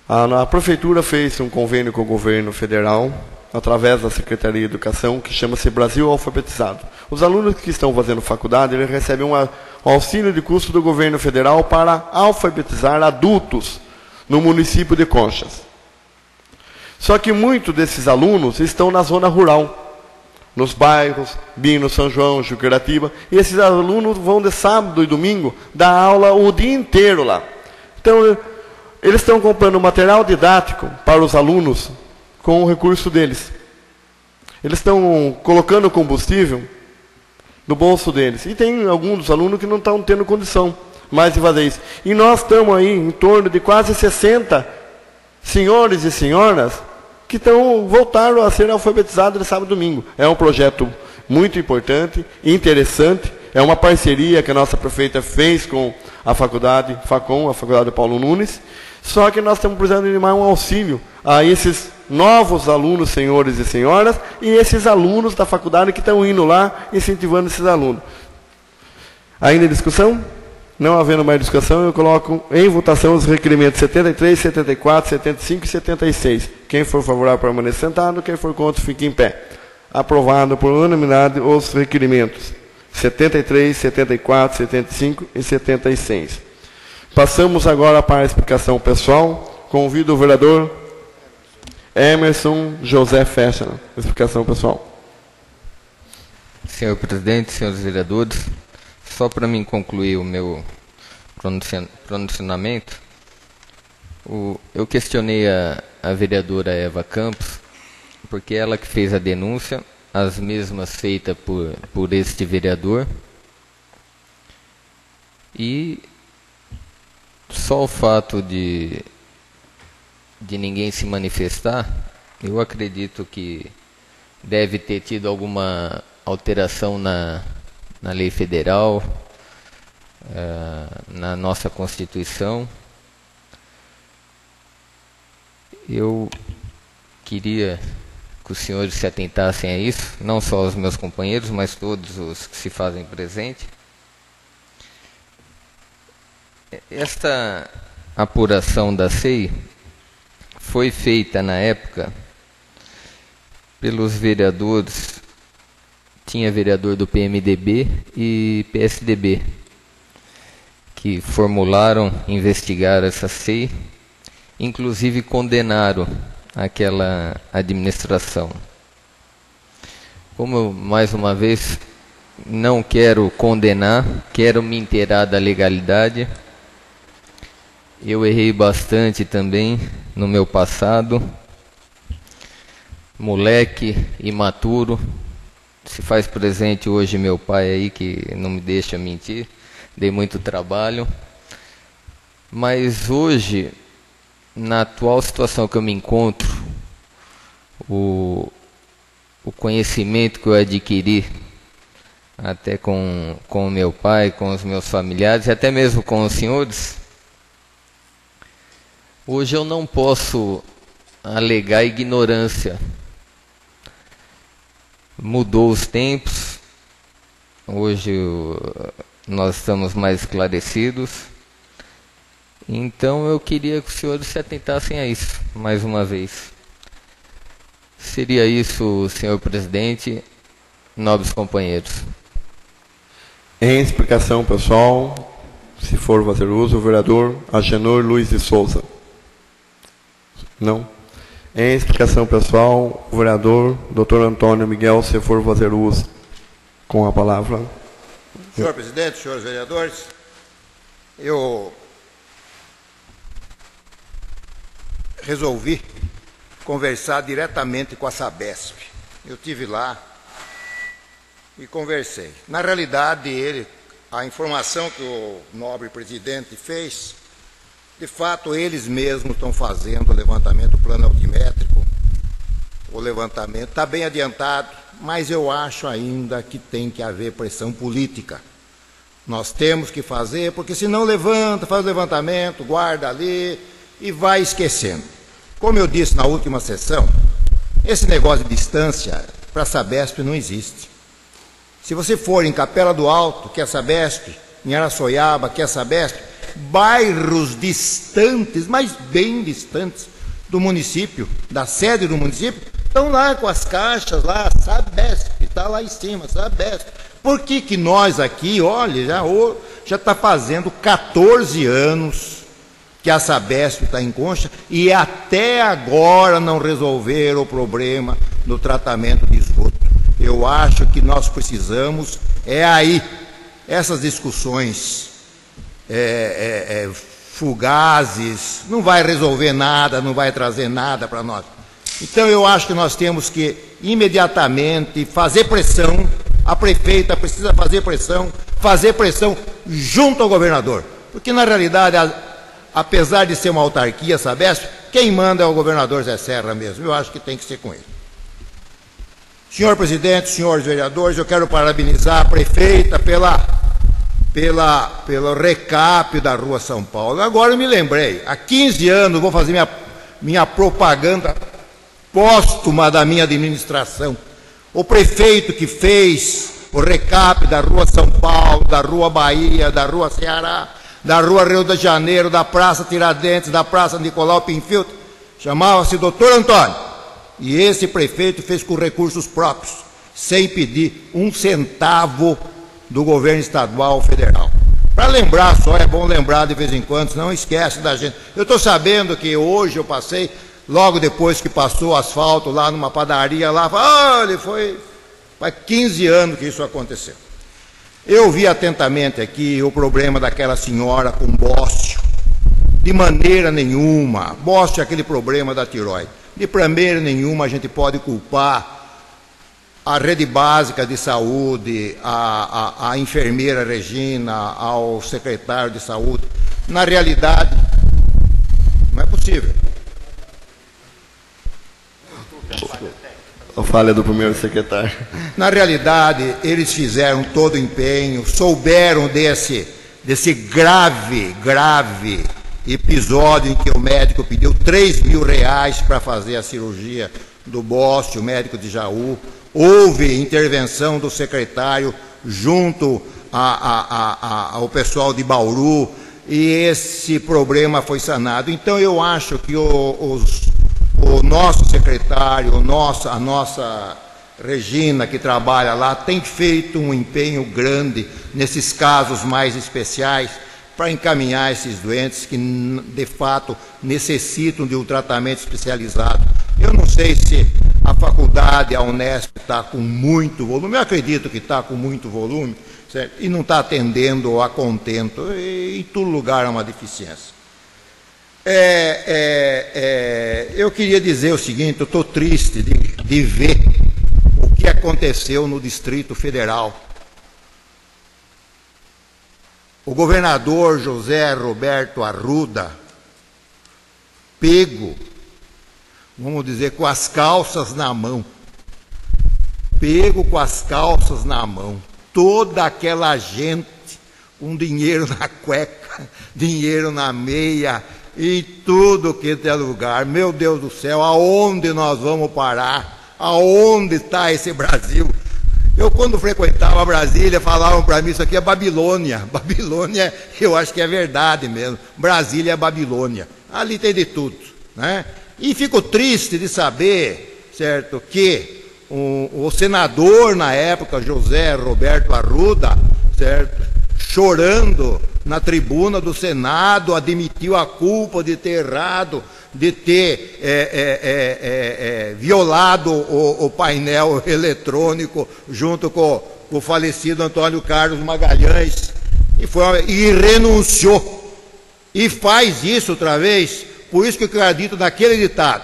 a Prefeitura fez um convênio com o governo federal, através da Secretaria de Educação, que chama-se Brasil Alfabetizado. Os alunos que estão fazendo faculdade, eles recebem um auxílio de custo do governo federal para alfabetizar adultos no município de Conchas. Só que muitos desses alunos estão na zona rural, nos bairros Bino, São João, Juqueiratiba, e esses alunos vão de sábado e domingo dar aula o dia inteiro lá. Então, eles estão comprando material didático para os alunos com o recurso deles. Eles estão colocando combustível no bolso deles. E tem alguns dos alunos que não estão tendo condição mais de fazer isso. E nós estamos aí em torno de quase 60 senhores e senhoras que voltaram a ser alfabetizados de sábado e domingo. É um projeto muito importante, interessante, É uma parceria que a nossa prefeita fez com a faculdade FACOM, a Faculdade Paulo Nunes, só que nós estamos precisando de mais um auxílio a esses novos alunos, senhores e senhoras, e esses alunos da faculdade que estão indo lá, incentivando esses alunos. Ainda em discussão? Não havendo mais discussão, eu coloco em votação os requerimentos 73, 74, 75 e 76. Quem for favorável, permaneça sentado. Quem for contra, fique em pé. Aprovado por unanimidade os requerimentos 73, 74, 75 e 76. Passamos agora para a explicação pessoal. Convido o vereador Emerson José Fechner. Explicação pessoal. Senhor presidente, senhores vereadores, só para mim concluir o meu pronunciamento, eu questionei a vereadora Eva Campos, porque ela que fez a denúncia, as mesmas feitas por este vereador, e só o fato de ninguém se manifestar, eu acredito que deve ter tido alguma alteração na lei federal, na nossa Constituição. Eu queria que os senhores se atentassem a isso, não só os meus companheiros, mas todos os que se fazem presente. Esta apuração da SEI foi feita na época pelos vereadores, tinha vereador do PMDB e PSDB, que formularam, investigaram essa SEI, inclusive condenaram aquela administração. Como eu, mais uma vez, não quero condenar, quero me inteirar da legalidade. Eu errei bastante também no meu passado, moleque, imaturo. Se faz presente hoje meu pai aí, que não me deixa mentir, dei muito trabalho. Mas hoje, na atual situação que eu me encontro, o conhecimento que eu adquiri, até com o meu pai, com os meus familiares, e até mesmo com os senhores, hoje eu não posso alegar ignorância. Mudou os tempos, hoje nós estamos mais esclarecidos, então eu queria que os senhores se atentassem a isso, mais uma vez. Seria isso, senhor presidente, nobres companheiros. Em explicação pessoal, se for fazer uso, o vereador Agenor Luiz de Souza. Não? Em explicação pessoal, o vereador Dr. Antônio Miguel, se for fazer uso, com a palavra. Senhor presidente, senhores vereadores, eu resolvi conversar diretamente com a Sabesp. Eu estive lá e conversei. Na realidade, a informação que o nobre presidente fez, de fato, eles mesmos estão fazendo o levantamento, o plano altimétrico, o levantamento está bem adiantado, mas eu acho ainda que tem que haver pressão política. Nós temos que fazer, porque senão levanta, faz o levantamento, guarda ali e vai esquecendo. Como eu disse na última sessão, esse negócio de distância para a Sabesp não existe. Se você for em Capela do Alto, que é a Sabesp, em Araçoiaba, que é a Sabesp, bairros distantes, mas bem distantes do município, da sede do município, estão lá com as caixas lá, Sabesp, está lá em cima, Sabesp. Por que nós aqui, olha, já está fazendo 14 anos que a Sabesp está em Concha e até agora não resolveram o problema do tratamento de esgoto. Eu acho que nós precisamos, essas discussões fugazes, não vai resolver nada, não vai trazer nada para nós. Então eu acho que nós temos que imediatamente fazer pressão, a prefeita precisa fazer pressão junto ao governador, porque na realidade, apesar de ser uma autarquia, Sabesp, quem manda é o governador Zé Serra mesmo, eu acho que tem que ser com ele. Senhor presidente, senhores vereadores, eu quero parabenizar a prefeita pelo recap da Rua São Paulo. Agora eu me lembrei, há 15 anos vou fazer minha propaganda póstuma da minha administração. O prefeito que fez o recap da Rua São Paulo, da Rua Bahia, da Rua Ceará, da Rua Rio de Janeiro, da Praça Tiradentes, da Praça Nicolau Pinfiltro, chamava-se Dr. Antônio. E esse prefeito fez com recursos próprios, sem pedir um centavo do governo estadual ou federal. Para lembrar só, é bom lembrar de vez em quando, senão não esquece da gente. Eu estou sabendo que hoje eu passei, logo depois que passou o asfalto lá numa padaria lá, olha, faz 15 anos que isso aconteceu. Eu vi atentamente aqui o problema daquela senhora com bócio. De maneira nenhuma, bócio é aquele problema da tireoide. De maneira nenhuma a gente pode culpar a rede básica de saúde, a enfermeira Regina, ao secretário de saúde. Na realidade, não é possível. A falha do primeiro secretário. Na realidade, eles fizeram todo o empenho, souberam desse grave episódio em que o médico pediu R$3.000 para fazer a cirurgia do bócio, o médico de Jaú. Houve intervenção do secretário junto ao pessoal de Bauru e esse problema foi sanado. Então eu acho que o nosso secretário, a nossa Regina, que trabalha lá, tem feito um empenho grande nesses casos mais especiais para encaminhar esses doentes que, de fato, necessitam de um tratamento especializado. Eu não sei se a faculdade, a Unesp, está com muito volume, eu acredito que está com muito volume, certo? E não está atendendo a contento, e em todo lugar há uma deficiência. Eu queria dizer o seguinte, eu estou triste de ver o que aconteceu no Distrito Federal. O governador José Roberto Arruda, pego, vamos dizer, com as calças na mão, toda aquela gente com dinheiro na cueca, dinheiro na meia, em tudo que é lugar. Meu Deus do céu, aonde nós vamos parar? Aonde está esse Brasil? Eu, quando frequentava Brasília, falavam para mim, isso aqui é Babilônia. Babilônia, eu acho que é verdade mesmo. Brasília é Babilônia. Ali tem de tudo, né? E fico triste de saber, certo, que o senador, na época, José Roberto Arruda, certo, chorando na tribuna do Senado, admitiu a culpa de ter errado, de ter violado o painel eletrônico junto com o falecido Antônio Carlos Magalhães, e renunciou. E faz isso outra vez, por isso que eu acredito naquele ditado: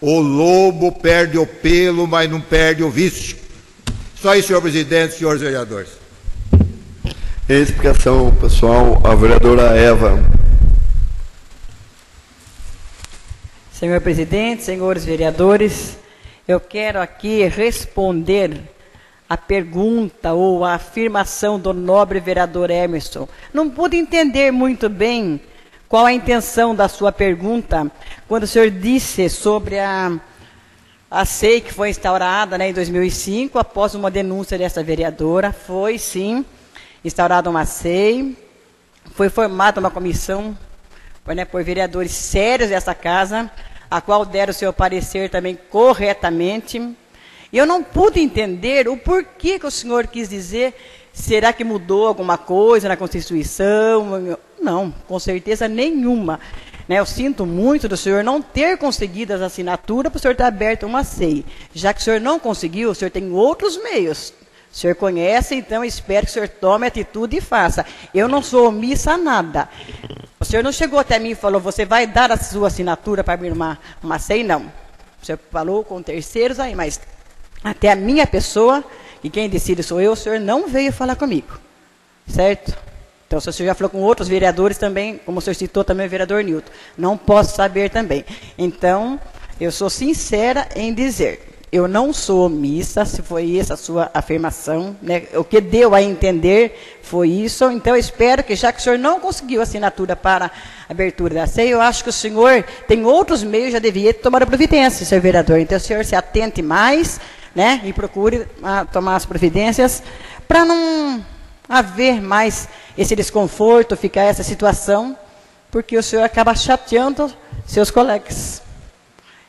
o lobo perde o pelo, mas não perde o vício. Só isso, senhor presidente, senhores vereadores. Explicação, pessoal, a vereadora Eva. Senhor presidente, senhores vereadores, eu quero aqui responder a pergunta ou a afirmação do nobre vereador Emerson. Não pude entender muito bem qual a intenção da sua pergunta, quando o senhor disse sobre a SEI que foi instaurada, né, em 2005, após uma denúncia dessa vereadora. Foi, sim, instaurada uma SEI, foi formada uma comissão, né, por vereadores sérios dessa casa, a qual deram o seu parecer também corretamente. E eu não pude entender o porquê que o senhor quis dizer, será que mudou alguma coisa na Constituição? Não, com certeza nenhuma. Né, eu sinto muito do senhor não ter conseguido as assinaturas para o senhor ter aberto uma SEI. Já que o senhor não conseguiu, o senhor tem outros meios. O senhor conhece, então espero que o senhor tome atitude e faça. Eu não sou omissa a nada. O senhor não chegou até mim e falou, você vai dar a sua assinatura para abrir uma SEI? Não. O senhor falou com terceiros aí, mas até a minha pessoa, e quem decide sou eu, o senhor não veio falar comigo. Certo? Então, se o senhor já falou com outros vereadores também, como o senhor citou também o vereador Nilton, não posso saber também. Então, eu sou sincera em dizer, Eu não sou omissa, se foi essa a sua afirmação, né? O que deu a entender foi isso. Então, eu espero que, já que o senhor não conseguiu assinatura para a abertura da ceia, eu acho que o senhor tem outros meios, já devia tomar a providência, senhor vereador. Então, o senhor se atente mais, né? E procure tomar as providências para não haver mais esse desconforto, ficar essa situação, porque o senhor acaba chateando seus colegas.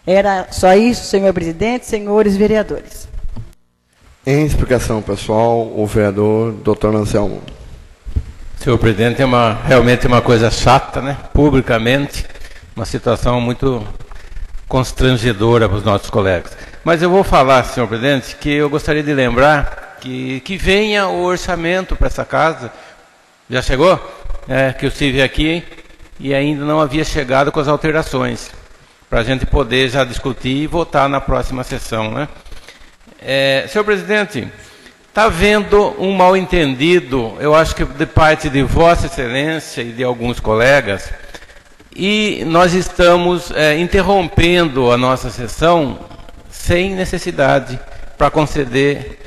Era só isso, senhor presidente, senhores vereadores. Em explicação pessoal, o vereador Dr. Anselmo. Senhor presidente, realmente uma coisa chata, né? Publicamente, uma situação muito constrangedora para os nossos colegas. Mas eu vou falar, senhor presidente, que eu gostaria de lembrar que venha o orçamento para essa casa. Já chegou? Que eu estive aqui e ainda não havia chegado com as alterações, para a gente poder já discutir e votar na próxima sessão, né? Senhor presidente, está havendo um mal-entendido, eu acho que de parte de Vossa Excelência e de alguns colegas, e nós estamos interrompendo a nossa sessão sem necessidade para conceder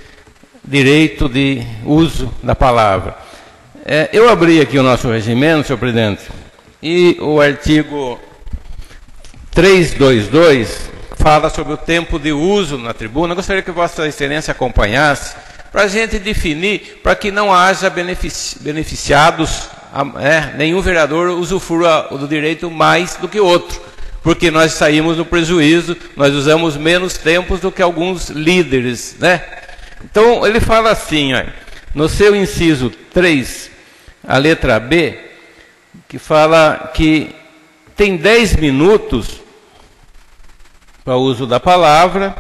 direito de uso da palavra. Eu abri aqui o nosso regimento, senhor presidente, e o artigo 322 fala sobre o tempo de uso na tribuna. Eu gostaria que Vossa Excelência acompanhasse, para a gente definir, para que não haja beneficiados, nenhum vereador usufrua do direito mais do que outro, porque nós saímos no prejuízo, nós usamos menos tempos do que alguns líderes, né? Então, ele fala assim, no seu inciso 3, a letra B, que fala que tem 10 minutos para o uso da palavra,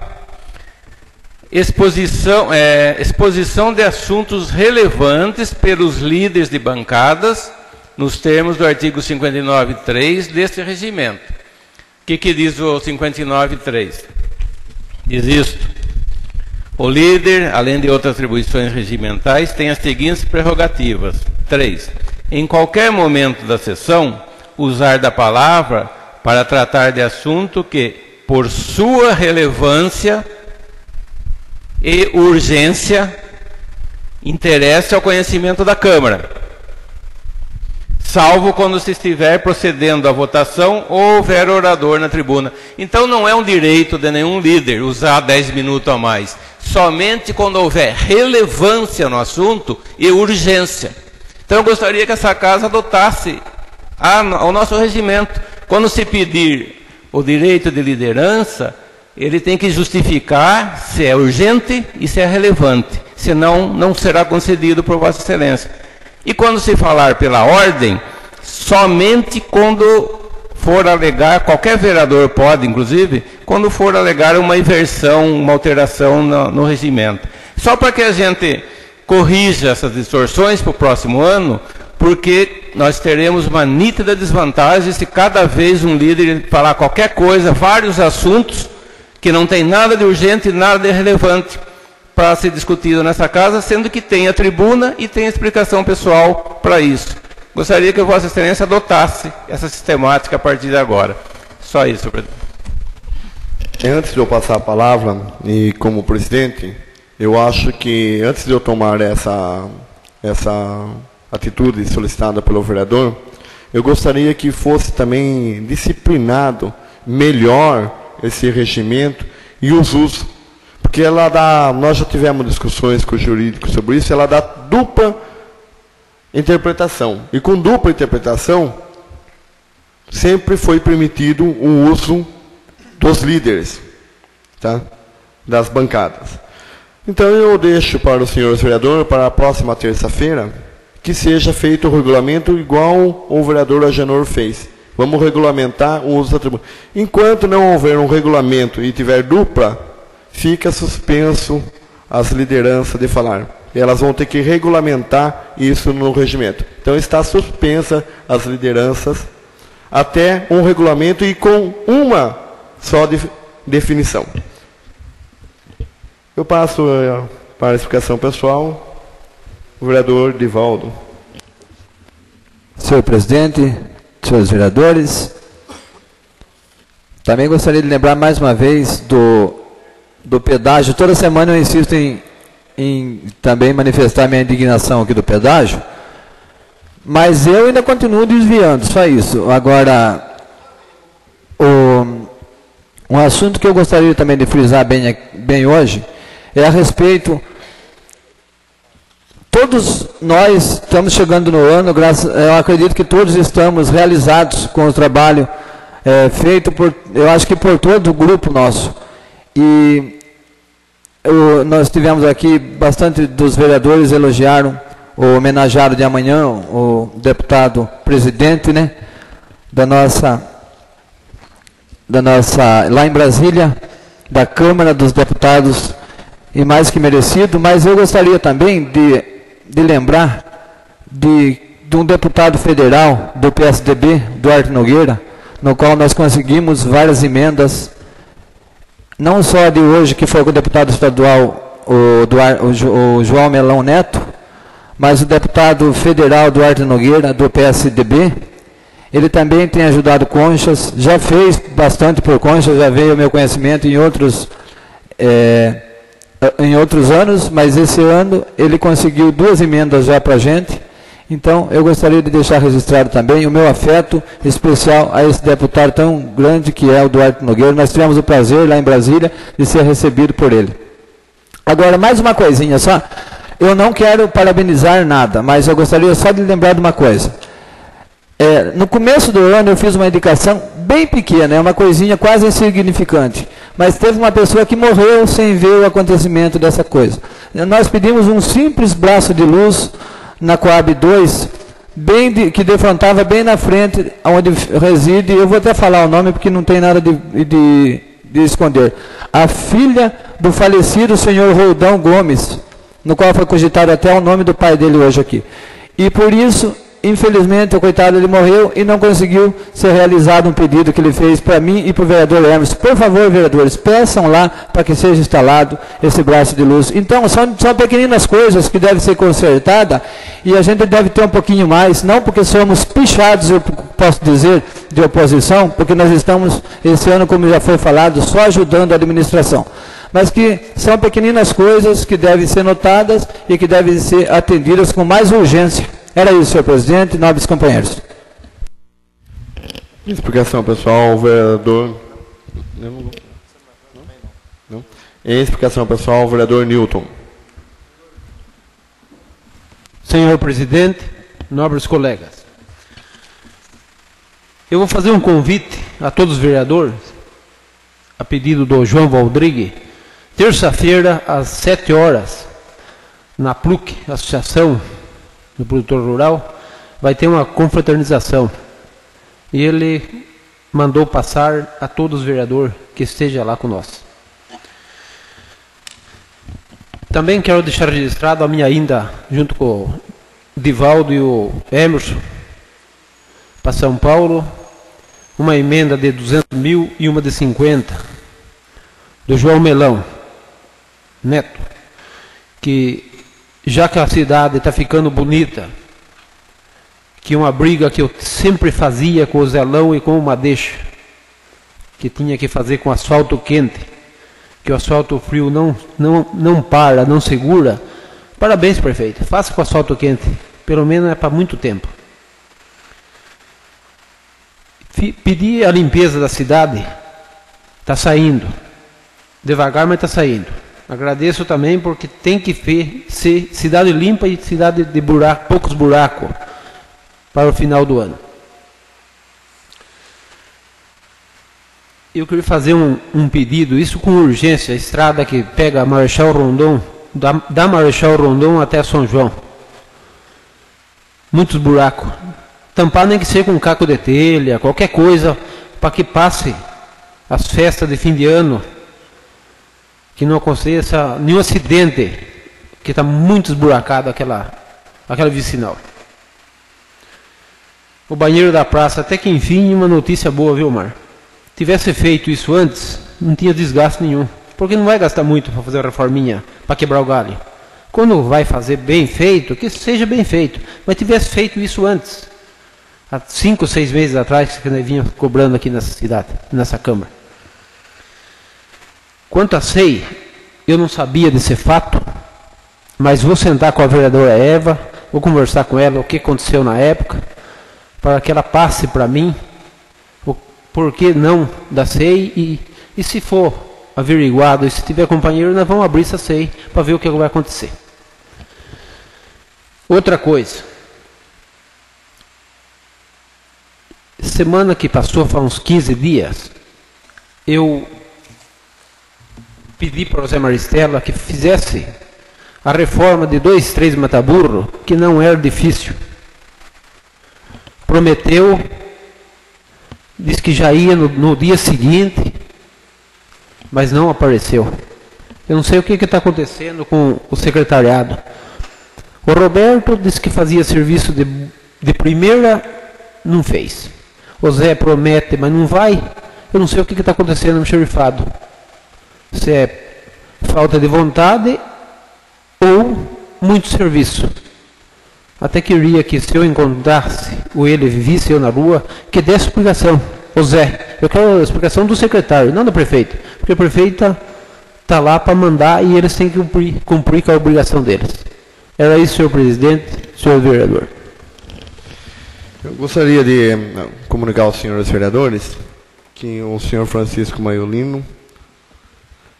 exposição de assuntos relevantes pelos líderes de bancadas, nos termos do artigo 59.3 deste regimento. O que diz o 59.3? Diz isto: o líder, além de outras atribuições regimentais, tem as seguintes prerrogativas. 3. Em qualquer momento da sessão, usar da palavra para tratar de assunto que, por sua relevância e urgência, interesse ao conhecimento da Câmara, salvo quando se estiver procedendo à votação ou houver orador na tribuna. Então não é um direito de nenhum líder usar 10 minutos a mais, somente quando houver relevância no assunto e urgência. Então eu gostaria que essa casa adotasse ao nosso regimento. Quando se pedir o direito de liderança, ele tem que justificar se é urgente e se é relevante, senão não será concedido por Vossa Excelência. E quando se falar pela ordem, somente quando for alegar, qualquer vereador pode, inclusive, quando for alegar uma inversão, uma alteração no regimento. Só para que a gente corrija essas distorções para o próximo ano, porque nós teremos uma nítida desvantagem se cada vez um líder falar qualquer coisa, vários assuntos que não tem nada de urgente e nada de relevante para ser discutido nessa casa, sendo que tem a tribuna e tem a explicação pessoal para isso. Gostaria que Vossa Excelência adotasse essa sistemática a partir de agora. Só isso, senhor presidente. Antes de eu passar a palavra, e como presidente, eu acho que antes de eu tomar essa atitude solicitada pelo vereador, eu gostaria que fosse também disciplinado melhor esse regimento e os usos, porque nós já tivemos discussões com o jurídico sobre isso, ela dá dupla interpretação, e com dupla interpretação sempre foi permitido o uso dos líderes, tá? Das bancadas. Então eu deixo para o senhor vereador, para a próxima terça-feira, que seja feito o regulamento igual o vereador Agenor fez. Vamos regulamentar o uso da tribuna. Enquanto não houver um regulamento e tiver dupla, fica suspenso as lideranças de falar. Elas vão ter que regulamentar isso no regimento. Então está suspensa as lideranças até um regulamento e com uma só definição. Eu passo para a explicação pessoal. O vereador Divaldo. Senhor presidente, senhores vereadores, também gostaria de lembrar mais uma vez do do pedágio. Toda semana eu insisto em também manifestar minha indignação aqui do pedágio, mas eu ainda continuo desviando, só isso. Agora, um assunto que eu gostaria também de frisar bem hoje é a respeito. Todos nós estamos chegando no ano, eu acredito que todos estamos realizados com o trabalho feito eu acho que por todo o grupo nosso. E nós tivemos aqui, bastante dos vereadores elogiaram o homenageado de amanhã, o deputado presidente, né, da nossa, lá em Brasília, da Câmara dos Deputados, e mais que merecido. Mas eu gostaria também de lembrar de um deputado federal do PSDB, Duarte Nogueira, no qual nós conseguimos várias emendas, não só de hoje, que foi com o deputado estadual, o João Melão Neto, mas o deputado federal Duarte Nogueira, do PSDB. Ele também tem ajudado Conchas, já fez bastante por Conchas, já veio ao meu conhecimento em outros anos, mas esse ano ele conseguiu 2 emendas já para a gente. Então, eu gostaria de deixar registrado também o meu afeto especial a esse deputado tão grande que é o Duarte Nogueira. Nós tivemos o prazer lá em Brasília de ser recebido por ele. Agora, mais uma coisinha só. Eu não quero parabenizar nada, mas eu gostaria só de lembrar de uma coisa. No começo do ano eu fiz uma indicação bem pequena, uma coisinha quase insignificante, mas teve uma pessoa que morreu sem ver o acontecimento dessa coisa. Nós pedimos um simples braço de luz na Coab 2, que defrontava bem na frente, onde reside, eu vou até falar o nome porque não tem nada de esconder, a filha do falecido senhor Roldão Gomes, no qual foi cogitado até o nome do pai dele hoje aqui. E por isso, infelizmente, o coitado, ele morreu e não conseguiu ser realizado um pedido que ele fez para mim e para o vereador Hermes. Por favor, vereadores, peçam lá para que seja instalado esse braço de luz. Então, são pequeninas coisas que devem ser consertadas e a gente deve ter um pouquinho mais, não porque somos pichados, eu posso dizer, de oposição, porque nós estamos, esse ano, como já foi falado, só ajudando a administração. Mas que são pequeninas coisas que devem ser notadas e que devem ser atendidas com mais urgência. Era isso, senhor presidente, nobres companheiros. Explicação, pessoal, vereador... Não? Explicação, pessoal, vereador Newton. Senhor presidente, nobres colegas, eu vou fazer um convite a todos os vereadores, a pedido do João Valdrigue, terça-feira, às 7 horas, na PLUC, Associação do Produtor Rural, vai ter uma confraternização. E ele mandou passar a todos os vereadores que esteja lá conosco. Também quero deixar registrado a minha ida, junto com o Divaldo e o Emerson, para São Paulo, uma emenda de 200 mil e uma de 50, do João Melão Neto, que já que a cidade está ficando bonita, que uma briga que eu sempre fazia com o Zelão e com o Madeixa, que tinha que fazer com asfalto quente, que o asfalto frio não para, não segura. Parabéns, prefeito, faça com asfalto quente, pelo menos é para muito tempo. Pedir a limpeza da cidade, está saindo, devagar, mas está saindo. Agradeço também porque tem que ser cidade limpa e cidade de buraco, poucos buracos para o final do ano. Eu queria fazer um pedido, isso com urgência, a estrada que pega Marechal Rondon, da Marechal Rondon até São João. Muitos buracos. Tampar nem que seja com um caco de telha, qualquer coisa, para que passe as festas de fim de ano, que não aconteça nenhum acidente, que está muito esburacado aquela vicinal. O banheiro da praça, até que enfim, uma notícia boa, viu, Mar? Tivesse feito isso antes, não tinha desgaste nenhum, porque não vai gastar muito para fazer a reforminha, para quebrar o galho. Quando vai fazer bem feito, que seja bem feito, mas tivesse feito isso antes, há 5 ou 6 meses atrás, que nós vinha cobrando aqui nessa cidade, nessa Câmara. Quanto à SEI, eu não sabia desse fato, mas vou sentar com a vereadora Eva, vou conversar com ela o que aconteceu na época, para que ela passe para mim o porquê não da SEI e se for averiguado e se tiver companheiro, nós vamos abrir essa SEI para ver o que vai acontecer. Outra coisa, semana que passou, faz uns 15 dias, eu pedi para o Zé Maristella que fizesse a reforma de 2, 3 Mataburro, que não era difícil. Prometeu, disse que já ia no dia seguinte, mas não apareceu. Eu não sei o que está acontecendo com o secretariado. O Roberto disse que fazia serviço de primeira, não fez. O Zé promete, mas não vai. Eu não sei o que está acontecendo no xerifado. Se é falta de vontade ou muito serviço. Até queria que, se eu encontrasse ou ele visse eu na rua, que desse explicação. O Zé, eu quero a explicação do secretário, não do prefeito. Porque o prefeito está lá para mandar e eles têm que cumprir com a obrigação deles. Era isso, senhor presidente, senhor vereador. Eu gostaria de comunicar aos senhores vereadores que o senhor Francisco Maiolino,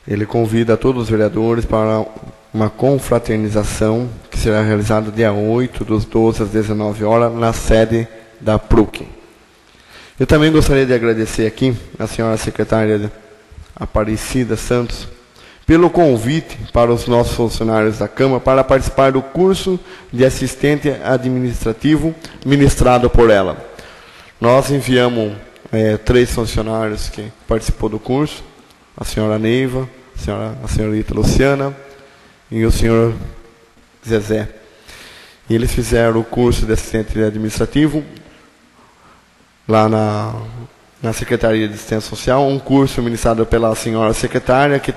ele convida todos os vereadores para uma confraternização que será realizada dia 8 dos 12 às 19 horas na sede da PRUC. Eu também gostaria de agradecer aqui a senhora secretária Aparecida Santos pelo convite para os nossos funcionários da Câmara para participar do curso de assistente administrativo ministrado por ela. Nós enviamos 3 funcionários que participou do curso, a senhora Neiva, a senhorita Luciana e o senhor Zezé. E eles fizeram o curso de assistente administrativo lá na Secretaria de Assistência Social, um curso ministrado pela senhora secretária, que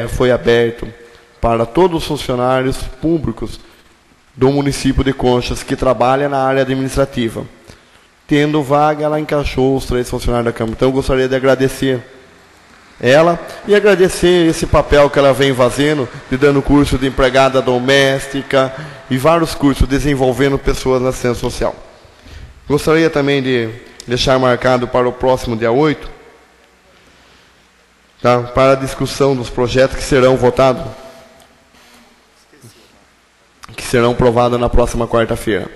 foi aberto para todos os funcionários públicos do município de Conchas que trabalham na área administrativa. Tendo vaga, ela encaixou os 3 funcionários da Câmara. Então, eu gostaria de agradecer ela e agradecer esse papel que ela vem fazendo, de dando curso de empregada doméstica e vários cursos desenvolvendo pessoas na assistência social. Gostaria também de deixar marcado para o próximo dia 8, tá, para a discussão dos projetos que serão votados, que serão aprovados na próxima quarta-feira.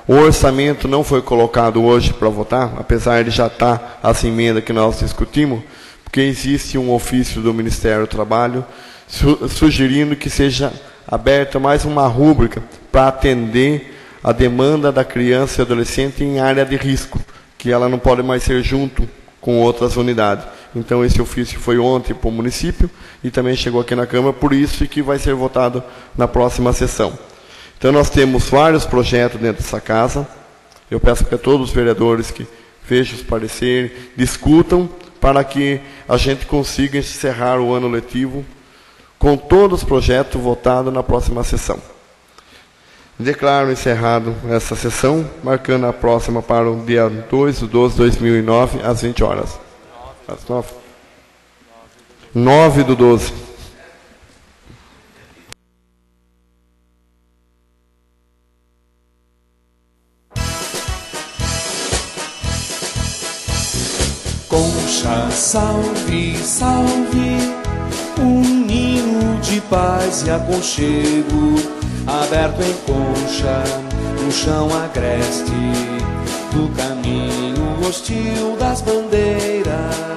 O orçamento não foi colocado hoje para votar, apesar de já estar as emendas que nós discutimos, porque existe um ofício do Ministério do Trabalho sugerindo que seja aberta mais uma rúbrica para atender a demanda da criança e adolescente em área de risco, que ela não pode mais ser junto com outras unidades. Então, esse ofício foi ontem para o município e também chegou aqui na Câmara, por isso que vai ser votado na próxima sessão. Então, nós temos vários projetos dentro dessa casa. Eu peço que todos os vereadores que vejam os pareceres, discutam, para que a gente consiga encerrar o ano letivo com todos os projetos votados na próxima sessão. Declaro encerrado essa sessão, marcando a próxima para o dia 2 de 12 de 2009, às 20 horas. Às 9 do 12. Concha, salve, salve, um ninho de paz e aconchego, aberto em Concha, no chão agreste, do caminho hostil das bandeiras.